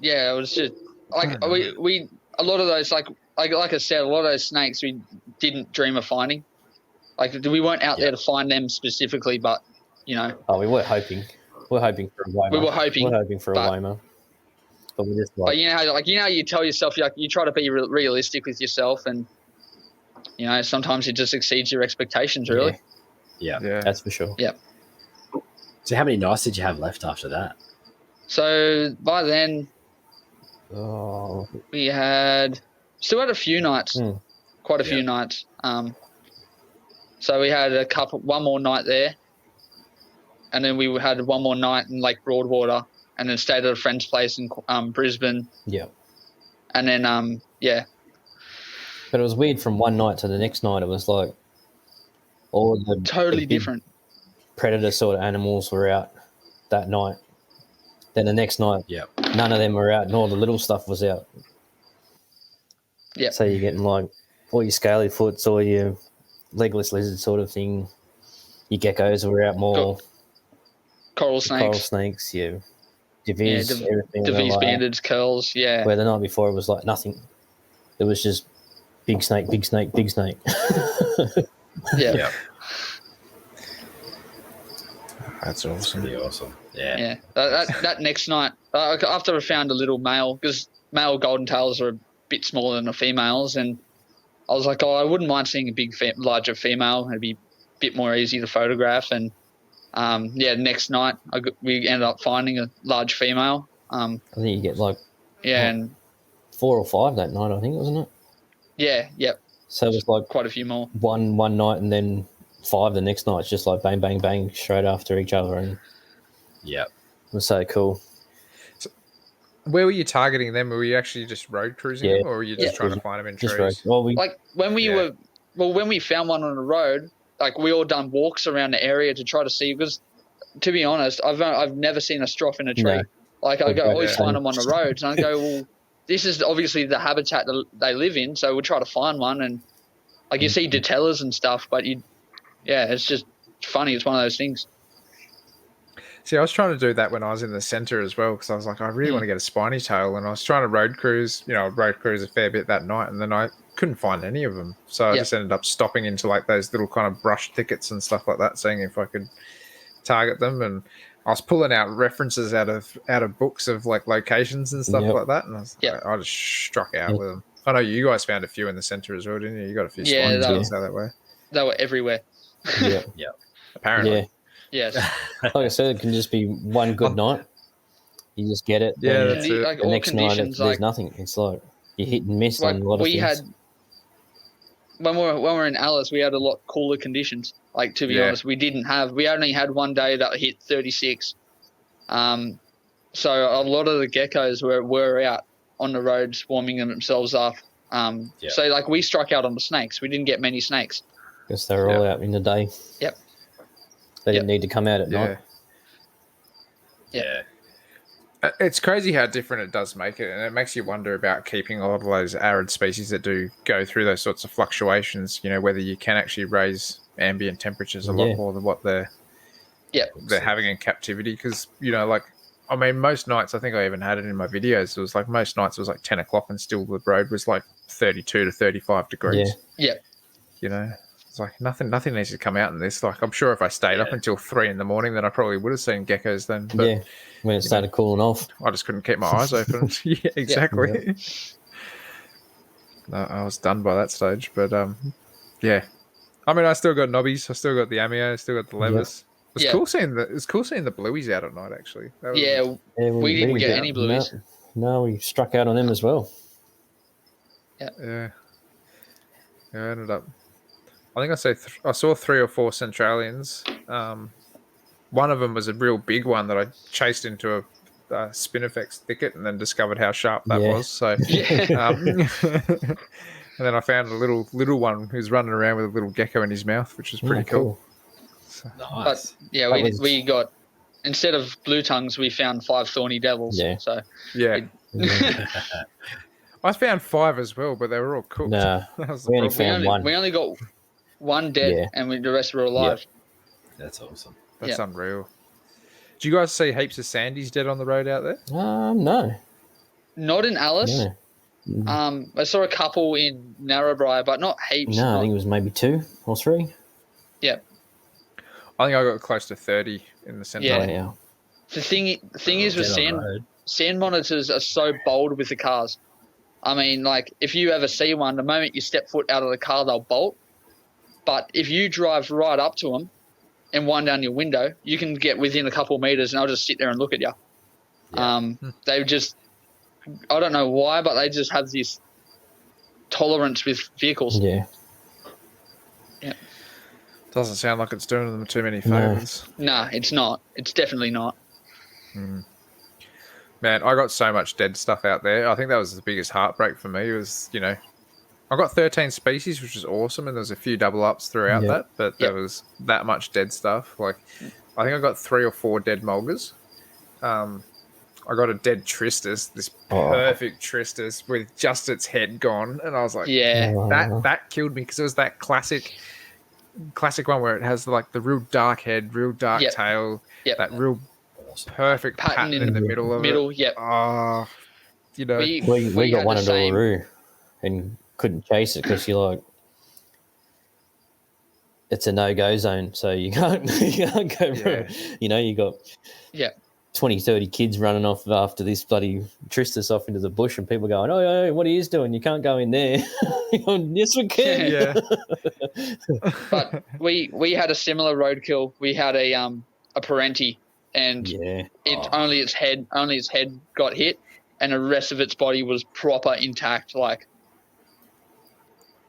it was just like we a lot of those like I said, a lot of those snakes we didn't dream of finding. Like, we weren't out there to find them specifically, but you know. Oh, we were hoping. We're hoping for a Woma. We were hoping. We're hoping for a Woma. But we just But you know how you tell yourself, you try to be realistic with yourself, and you know, sometimes it just exceeds your expectations. Really. Yeah. That's for sure. Yeah. So how many nights did you have left after that? So by then, we still had a few nights, quite a few nights. So we had one more night there, and then we had one more night in Lake Broadwater, and then stayed at a friend's place in Brisbane. Yeah. And then But it was weird from one night to the next night. It was like all the totally the big different predator sort of animals were out that night. Then the next night, none of them were out, and all the little stuff was out. Yeah. So you're getting like all your scaly foots, all your legless lizard sort of thing. Your geckos were out more. Coral snakes. Yeah. Divis, everything. Divis, bandeds, curls, Where the night before it was like nothing. It was just big snake, big snake, big snake. Yeah. That's It's awesome. pretty awesome. Yeah. Yeah. That next night, after I found a little male, because male golden tails are a bit smaller than the females, and I was like, I wouldn't mind seeing a larger female. It'd be a bit more easy to photograph. And next night we ended up finding a large female. I think you get like and 4 or 5 that night, I think, wasn't it? yeah, yep. So it was like Quite a few more. one night and then 5 the next night. It's just like bang, bang, bang straight after each other, and Yep. it was so cool. Where were you targeting them? Were you actually just road cruising them, or were you just trying to find them in Just trees? well, Like when we found one on the road, like we all done walks around the area to try to see, because to be honest, I've never seen a strough in a tree. No. Like I always find them on Same. the roads, and I go, well, this is obviously the habitat that they live in, so we'll try to find one. And like you see detellas and stuff, but it's just funny. It's one of those things. See, I was trying to do that when I was in the centre as well, because I was like, I really want to get a spiny tail, and I was trying to road cruise. Road cruise a fair bit that night, and then I couldn't find any of them. So I just ended up stopping into like those little kind of brush thickets and stuff like that, seeing if I could target them. And I was pulling out references out of books of like locations and stuff like that, and I just struck out with them. I know you guys found a few in the centre as well, didn't you? You got a few spiny tails out that way. They were everywhere. Yeah. Apparently. Yeah. Yes. Like I said, it can just be one good night. You just get it. Yeah, then that's it. Like the all next night, conditions, there's like nothing. It's like you hit and miss on a lot of we things. had when we were in Alice, we had a lot cooler conditions. Like to be honest, we only had one day that hit 36. So a lot of the geckos were out on the roads warming themselves up. So like we struck out on the snakes. We didn't get many snakes Because they were all out in the day. Yep. They didn't need to come out at night. Yeah. It's crazy how different it does make it, and it makes you wonder about keeping a lot of those arid species that do go through those sorts of fluctuations, whether you can actually raise ambient temperatures a lot more than what they're having in captivity. Because, most nights, I think I even had it in my videos, it was like most nights it was like 10 o'clock and still the road was like 32 to 35 degrees. Yeah. It's like nothing needs to come out in this. Like I'm sure if I stayed up until 3 a.m, then I probably would have seen geckos then. But, when it started cooling off. I just couldn't keep my eyes open. Yeah, exactly. No, I was done by that stage. But I still got knobbies. I still got the amio. I still got the levers. It's cool seeing the blueies out at night. Actually, we didn't get any blueies. No, we struck out on them as well. Yeah. I ended up. I think I saw 3 or 4 Centralians. One of them was a real big one that I chased into a spinifex thicket and then discovered how sharp that was. So, and then I found a little one who's running around with a little gecko in his mouth, which was pretty cool. So, Nice. But we got, instead of blue tongues, we found 5 thorny devils. Yeah. So I found 5 as well, but they were all cooked. Nah, that was we only the problem. found one. We only got one dead, and the rest were alive. That's awesome. That's unreal. Do you guys see heaps of sandies dead on the road out there? No. Not in Alice. No. I saw a couple in Narrabri, but not heaps. No, I think it was maybe 2 or 3. Yeah. I think I got close to 30 in the centre. Yeah. The thing is with sand monitors are so bold with the cars. I mean, like, if you ever see one, the moment you step foot out of the car, they'll bolt. But if you drive right up to them and wind down your window, you can get within a couple of meters and they'll just sit there and look at you. They just, I don't know why, but they just have this tolerance with vehicles. Yeah. Doesn't sound like it's doing them too many favours. Nah, it's not. It's definitely not. Man, I got so much dead stuff out there. I think that was the biggest heartbreak for me was, I got 13 species, which is awesome, and there's a few double ups throughout that, but there was that much dead stuff. Like, I think I got 3 or 4 dead mulgars. I got a dead tristis, this perfect tristis with just its head gone, and I was like, that killed me because it was that classic one where it has like the real dark head, real dark tail, that real perfect pattern in the middle of it. Yep. Oh, We got one at Uluru and couldn't chase it because you're like, it's a no-go zone, so you can't go from, you got 20, 30 kids running off after this bloody Tristus off into the bush, and people going, oh, what are you doing? You can't go in there. Yes, we can. Yeah. But we had a similar roadkill. We had a Parenti, and only its head got hit, and the rest of its body was proper intact, like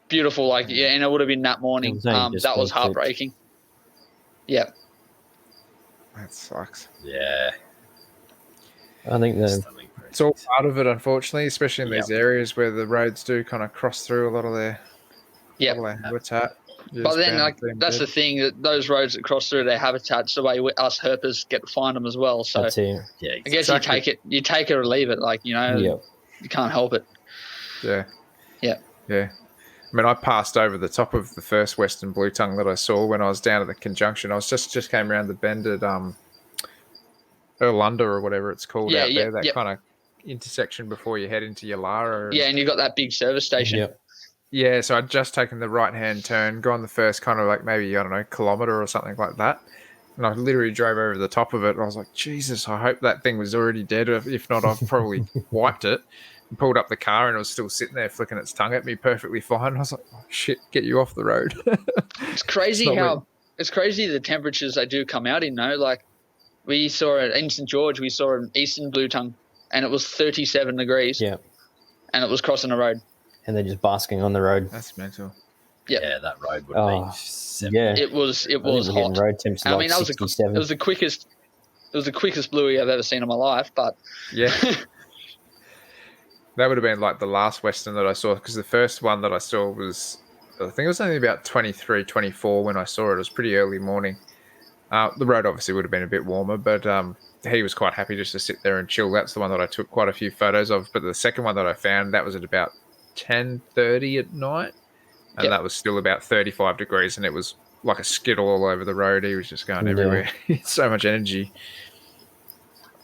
beautiful, like and it would have been that morning. That was heartbreaking. Yeah. That sucks. Yeah. I think it's all part of it, unfortunately, especially in these areas where the roads do kind of cross through a lot of their habitat. But then, like, that's the thing, that those roads that cross through their habitats, the way us herpers get to find them as well. So I guess you take it or leave it, like, you can't help it. Yeah. Yeah. Yeah. I mean, I passed over the top of the first western blue tongue that I saw when I was down at the conjunction. I was just came around the bend at Erlunda or whatever it's called out there, that kind of intersection before you head into Yalara. Yeah, and you got that big service station. Yep. Yeah, so I'd just taken the right-hand turn, gone the first kind of like maybe, I don't know, kilometre or something like that. And I literally drove over the top of it. And I was like, Jesus, I hope that thing was already dead. If not, I've probably wiped it. And pulled up the car and it was still sitting there flicking its tongue at me perfectly fine. I was like, oh, shit, get you off the road. It's crazy it's crazy the temperatures they do come out in, though. Like, we saw it in St. George, we saw an eastern blue tongue, and it was 37 degrees. Yeah. And it was crossing a road. And they're just basking on the road. That's mental. Yeah, that road would have been 70. Yeah. It was hot. Road temps like it was 67. It was the quickest bluey I've ever seen in my life, but yeah. That would have been like the last western that I saw, because the first one that I saw was, I think it was only about 23, 24 when I saw it. It was pretty early morning. The road obviously would have been a bit warmer, but he was quite happy just to sit there and chill. That's the one that I took quite a few photos of. But the second one that I found, that was at about 10:30 at night, and that was still about 35 degrees, and it was like a skittle all over the road. He was just going everywhere. So much energy.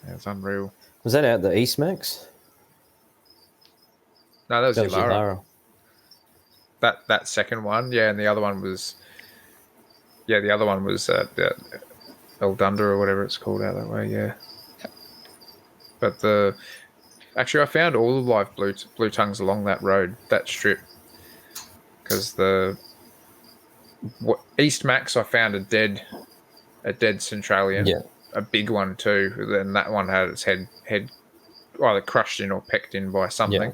Yeah, it's unreal. Was that out the East Max? No, that was Yalara. That second one, and the other one was Eldunda or whatever it's called out that way, But actually I found all the live blue tongues along that road, that strip, because East Max I found a dead Centralian, a big one too, and that one had its head either crushed in or pecked in by something.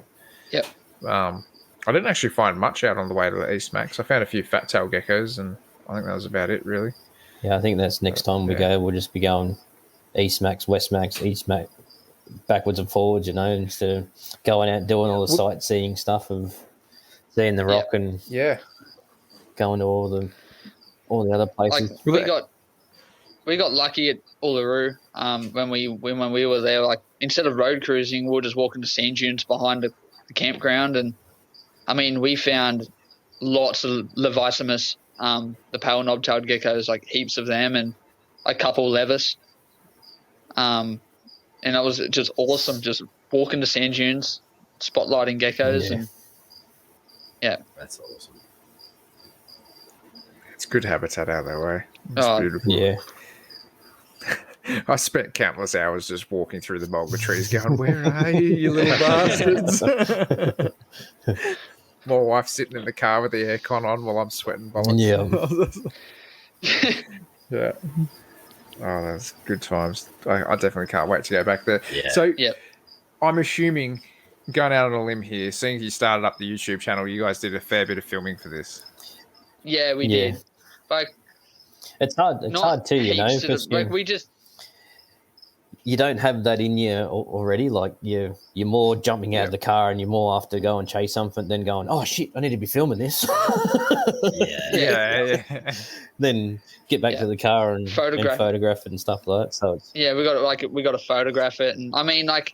I didn't actually find much out on the way to the East Max. I found a few fat tail geckos, and I think that was about it, really. Yeah, I think that's next time we go. We'll just be going East Max, West Max, East Max, backwards and forwards, instead of going out doing all the sightseeing stuff of seeing the rock and going to all the other places. Like, we got lucky at Uluru when we were there. Like, instead of road cruising, we were just walking to sand dunes behind the campground, and I mean, we found lots of Levissimus, the pale knob-tailed geckos, like heaps of them, and a couple Levis. And it was just awesome, just walking to sand dunes, spotlighting geckos, and that's awesome. It's good habitat out that way. It's beautiful. Yeah. I spent countless hours just walking through the mulga trees going, where are you, you little bastards? My wife's sitting in the car with the aircon on while I'm sweating bullets. Yeah. Oh, that's good times. I definitely can't wait to go back there. Yeah. So I'm assuming, going out on a limb here, seeing you started up the YouTube channel, you guys did a fair bit of filming for this. Yeah, we did. Like, it's hard too, because you don't have that in you already. Like, you're more jumping out of the car and you're more after go and chase something than going, oh shit, I need to be filming this. Then get back to the car and photograph it and stuff like that. So we got to photograph it, and I mean, like,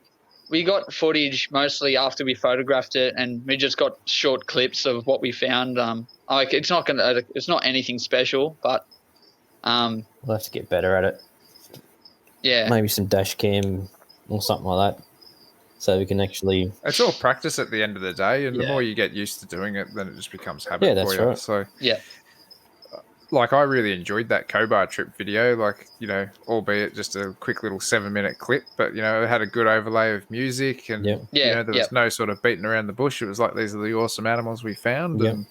we got footage mostly after we photographed it, and we just got short clips of what we found. Like, it's not anything special, but we'll have to get better at it. Yeah, maybe some dash cam or something like that, so we can actually. It's all practice at the end of the day, and the more you get used to doing it, then it just becomes habit for you. Right. So like, I really enjoyed that Cobar trip video, like, you know, albeit just a quick little 7-minute clip, but, you know, it had a good overlay of music and, Yep. you know, there was no sort of beating around the bush. It was like, these are the awesome animals we found. Yep. And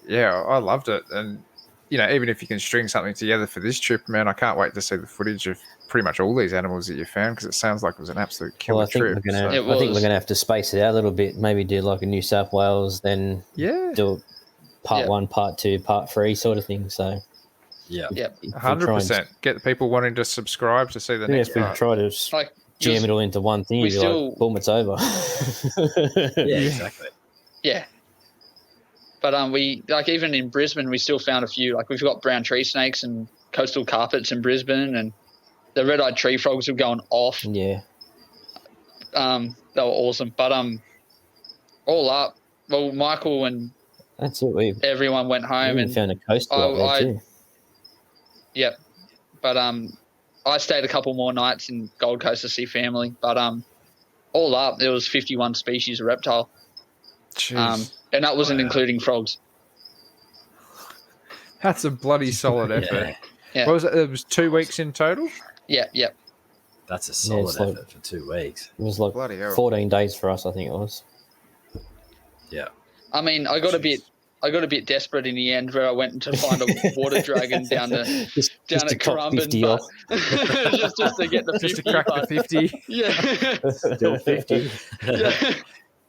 Yeah. I loved it. And, you know, even if you can string something together for this trip, man, I can't wait to see the footage of pretty much all these animals that you found, because it sounds like it was an absolute killer trip. I think we're going to have to space it out a little bit. Maybe do like a New South Wales, then do part 1, part 2, part 3 sort of thing. So yeah, 100%. Get the people wanting to subscribe to see the next part. If we try to jam it all into one thing, like, boom, it's over. Yeah, exactly. Yeah. But we, like, even in Brisbane, we still found a few. Like, we've got brown tree snakes and coastal carpets in Brisbane, and the red-eyed tree frogs were going off. Yeah. They were awesome. But all up, well, Michael and that's it. Everyone went home and found a coastal up there too. Yep. But I stayed a couple more nights in Gold Coast to see family. But all up, there was 51 species of reptile. Jeez. And that wasn't including frogs. That's a bloody solid effort. Yeah. What was it? It was 2 weeks in total? Yeah. That's a solid effort for 2 weeks. It was like 14 days for us, I think it was. Yeah. I mean, I got a bit desperate in the end, where I went to find a water dragon down at Currumbin, but just to get the 50. Just to crack the 50. Yeah. Still 50. Yeah.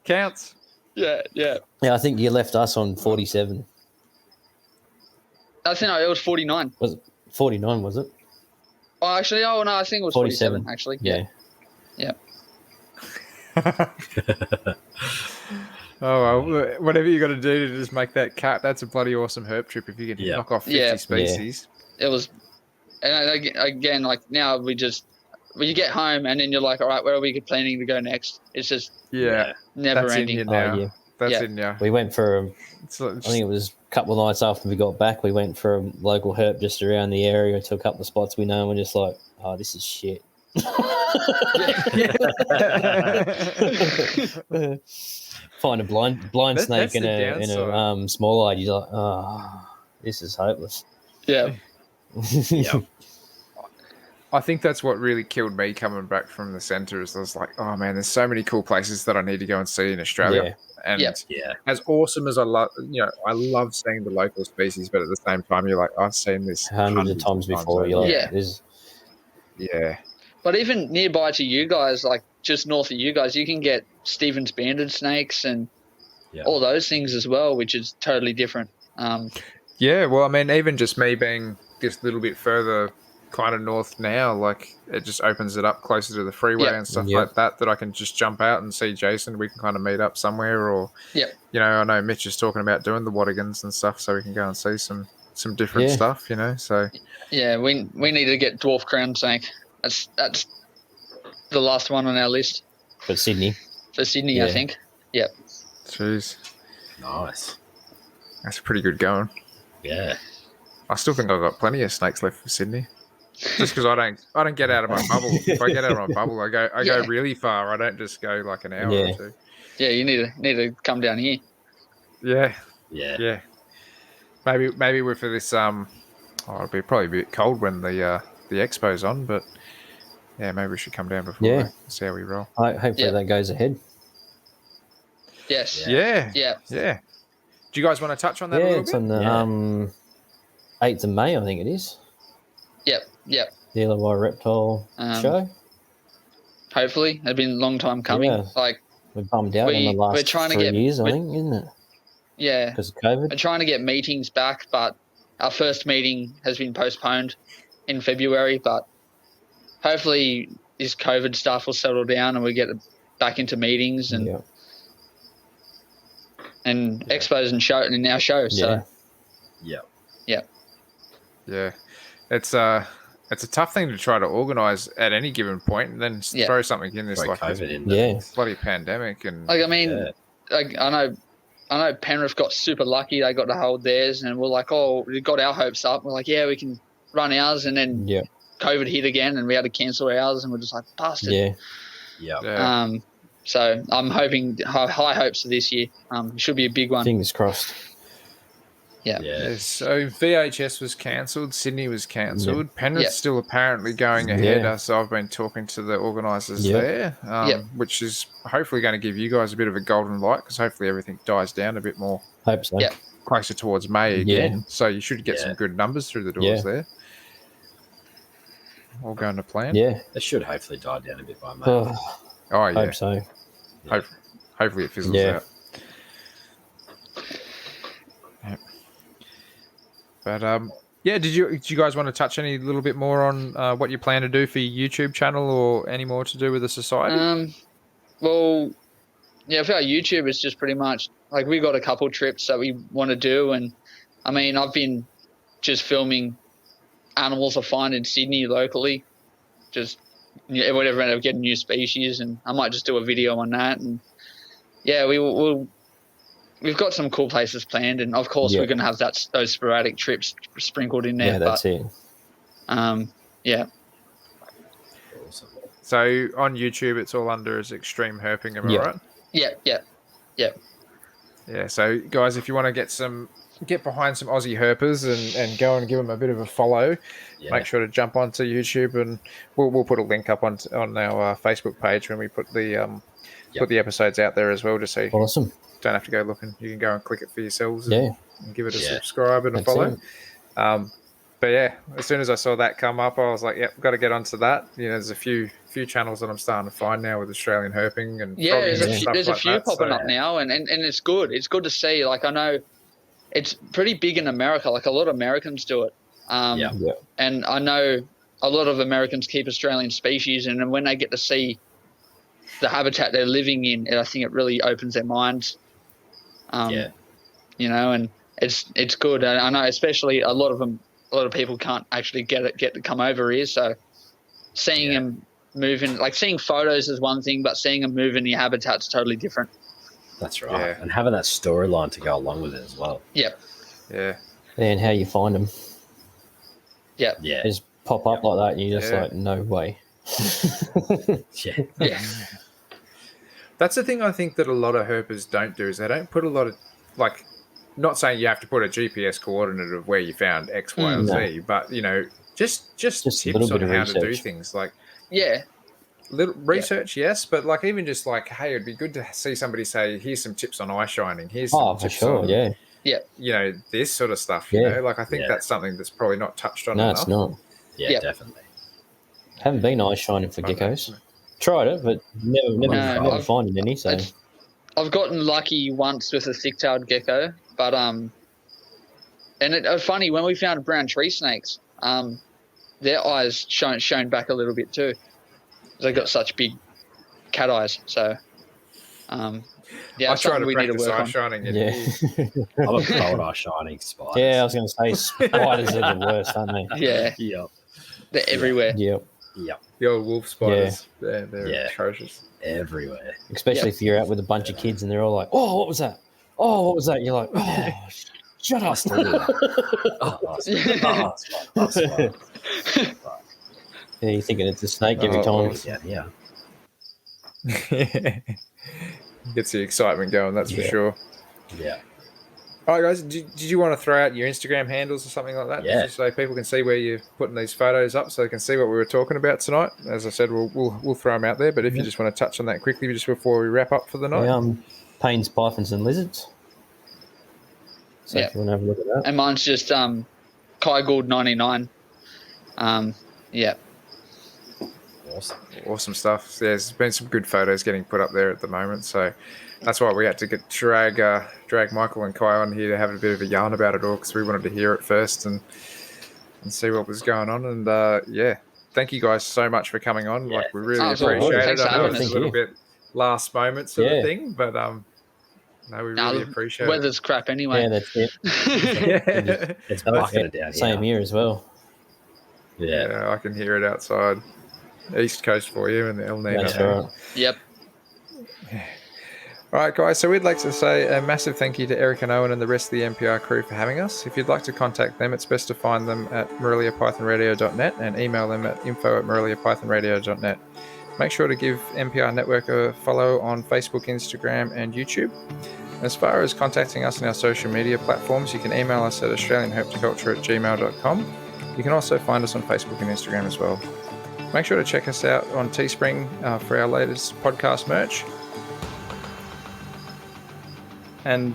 Counts. Yeah. Yeah, I think you left us on 47. I think it was 49. Was it 49, was it? Oh, actually, I think it was 47 actually. Yeah. Oh, well, whatever you got to do to just make that cut, that's a bloody awesome herp trip if you can knock off 50 species. It was, and again, like, now when you get home and then you're like, all right, where are we planning to go next? It's just never that's ending. In you now. That's in you. We went for, I think it was a couple of nights after we got back, we went for a local herp just around the area to a couple of spots we know, and we're just like, oh, this is shit. Find a blind snake in a small eye, you're like, oh, this is hopeless. Yeah. I think that's what really killed me coming back from the centre, is I was like, oh man, there's so many cool places that I need to go and see in Australia. And as awesome as I love seeing the local species, but at the same time, you're like, I've seen this hundreds of times before. You're like, But even nearby to you guys, like just north of you guys, you can get Stevens banded snakes and all those things as well, which is totally different. Well, I mean, even just me being just a little bit further kind of north now, like, it just opens it up closer to the freeway and stuff like that I can just jump out and see Jason. We can kind of meet up somewhere, or you know, I know Mitch is talking about doing the Wattigans and stuff, so we can go and see some different stuff, you know. So we need to get dwarf crown snake. That's the last one on our list for Sydney. I think. Yep. Jeez, nice. That's pretty good going. Yeah. I still think I've got plenty of snakes left for Sydney. Just because I don't get out of my bubble. If I get out of my bubble, I go really far. I don't just go like an hour or two. Yeah, you need to come down here. Yeah. Yeah. Maybe we're for this. It'll be probably a bit cold when the expo's on, but maybe we should come down before. Yeah. See how we roll. Hopefully that goes ahead. Yes. Yeah. Do you guys want to touch on that a little bit? It's on the 8th of May, I think it is. Yep. The Illawarra Reptile show. Hopefully. It's been a long time coming. Yeah. Like, we're bummed out in the last 3 years, I think, isn't it? Yeah. Because of COVID. We're trying to get meetings back, but our first meeting has been postponed in February, but hopefully this COVID stuff will settle down and we get back into meetings and expos and show and our show. So Yeah. It's a tough thing to try to organise at any given point, and then throw something in this like COVID this bloody pandemic. And like, I mean, like, I know Penrith got super lucky; they got to hold theirs, and we're like, oh, we got our hopes up. We're like, yeah, we can run ours, and then COVID hit again, and we had to cancel ours, and we're just like, bastard. Yeah. So I'm hoping high hopes for this year. It should be a big one. Fingers crossed. Yeah. So VHS was cancelled. Sydney was cancelled. Penrith's still apparently going ahead. So I've been talking to the organisers there, which is hopefully going to give you guys a bit of a golden light because hopefully everything dies down a bit more. Hope so. Yeah. Closer towards May again. So you should get some good numbers through the doors there. All going to plan. Yeah. It should hopefully die down a bit by May. Oh, yeah. Hope so. Hopefully it fizzles out. But did you guys want to touch any little bit more on what you plan to do for your YouTube channel or any more to do with the society? Well, yeah, for our YouTube, it's just pretty much like we got a couple trips that we want to do, and I mean, I've been just filming animals I find in Sydney locally, just whatever end up getting new species, and I might just do a video on that, and we've got some cool places planned, and of course we're going to have those sporadic trips sprinkled in there. Yeah, that's it. Yeah. Awesome. So on YouTube, it's all under as Extreme Herping, am I right? Yeah. Yeah. So guys, if you want to get behind some Aussie herpers and go and give them a bit of a follow, make sure to jump onto YouTube, and we'll put a link up on our Facebook page when we put the episodes out there as well, just so you don't have to go looking. You can go and click it for yourselves and give it a subscribe and a follow. But yeah, as soon as I saw that come up, I was like, got to get onto that. You know, there's a few channels that I'm starting to find now with Australian herping and there's a few popping up now, and it's good. It's good to see. Like, I know it's pretty big in America. Like, a lot of Americans do it. And I know a lot of Americans keep Australian species, and when they get to see the habitat they're living in, I think it really opens their minds. You know, and it's good. And I know especially a lot of people can't actually get to come over here. So seeing them moving, like seeing photos is one thing, but seeing them move in the habitat's totally different. That's right. Yeah. And having that storyline to go along with it as well. Yeah. And how you find them. Yeah. They just pop up like that and you're just like, no way. Yeah. That's the thing I think that a lot of herpers don't do, is they don't put a lot of, like, not saying you have to put a GPS coordinate of where you found X, Y, or Z, but, you know, just tips on how to do things. Like, little research, yes, but like even just like, hey, it'd be good to see somebody say, here's some tips on eye shining. Here's some tips on, you know, this sort of stuff. You know, like I think that's something that's probably not touched on enough. It's not. Yeah, definitely. Haven't been eye shining for geckos. Tried it, but never finding any. So I've gotten lucky once with a thick-tailed gecko, but and it's funny when we found brown tree snakes, their eyes shone back a little bit too. They got such big cat eyes, so I try to practice eye shining. I'm a pro at eye shining spiders. Yeah, I was going to say spiders are the worst, aren't they? Yeah. They're everywhere. Yep. The old wolf spiders, they're atrocious. Everywhere. Especially if you're out with a bunch of kids and they're all like, oh, what was that? Oh, what was that? You're like, oh, shut up. You're thinking it's a snake every time. Gets the excitement going, that's for sure. Yeah. All right, guys, did you want to throw out your Instagram handles or something like that? Yeah. Just so people can see where you're putting these photos up, so they can see what we were talking about tonight. As I said, we'll throw them out there, but if you just want to touch on that quickly just before we wrap up for the night. Payne's Pythons and Lizards. So if you want to have a look at that. And mine's just Kai Gould 99. Awesome stuff. Yeah, there's been some good photos getting put up there at the moment, so that's why we had to drag Michael and Kai on here to have a bit of a yarn about it all, because we wanted to hear it first and see what was going on. And thank you guys so much for coming on. Like, we really appreciate it. I know it's a little bit last moment sort of thing, but we really appreciate it. Weather's crap anyway. Yeah, that's it. It's bucking it down. Same here as well. Yeah, I can hear it outside. East Coast for you and the El Nino. That's right. Yep. All right, guys, so we'd like to say a massive thank you to Eric and Owen and the rest of the NPR crew for having us. If you'd like to contact them, it's best to find them at moreliapythonradio.net and email them at info@moreliapythonradio.net. Make sure to give NPR Network a follow on Facebook, Instagram, and YouTube. As far as contacting us on our social media platforms, you can email us at australianherpetoculture@gmail.com. You can also find us on Facebook and Instagram as well. Make sure to check us out on Teespring for our latest podcast merch. And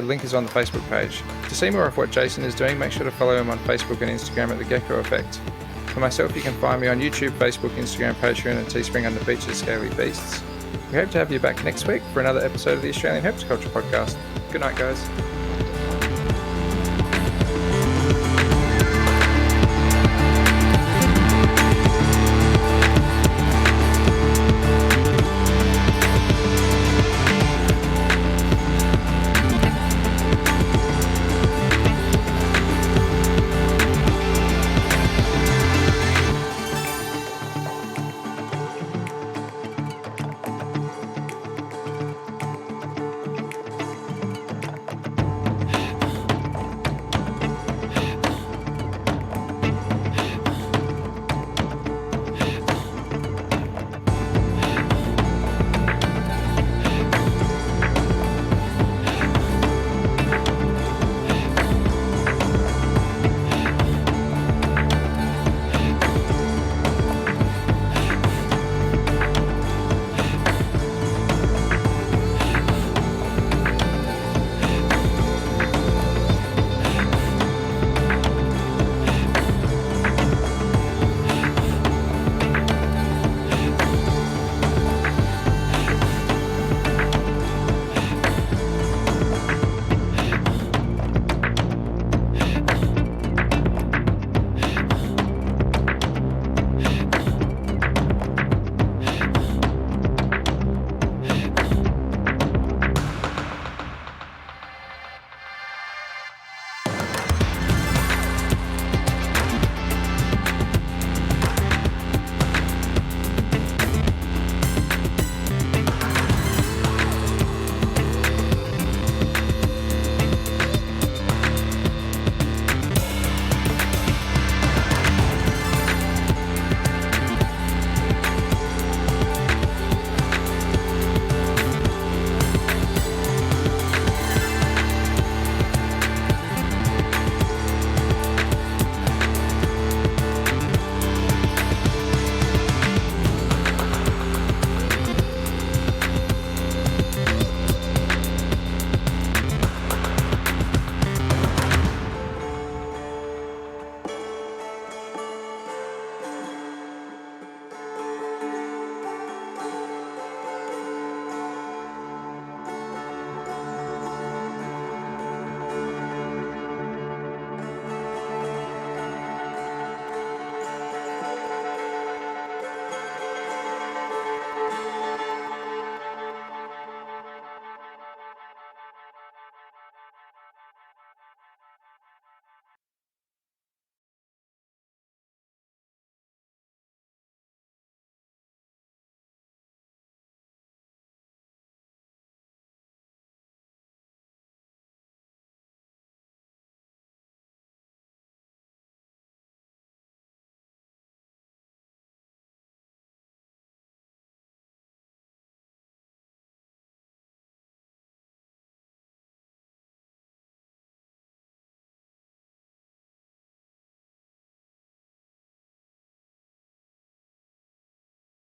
link is on the Facebook page. To see more of what Jason is doing, make sure to follow him on Facebook and Instagram at The Gecko Effect. For myself, you can find me on YouTube, Facebook, Instagram, Patreon, and Teespring under Beaches Scaly Beasts. We hope to have you back next week for another episode of the Australian Herpetoculture Podcast. Good night, guys.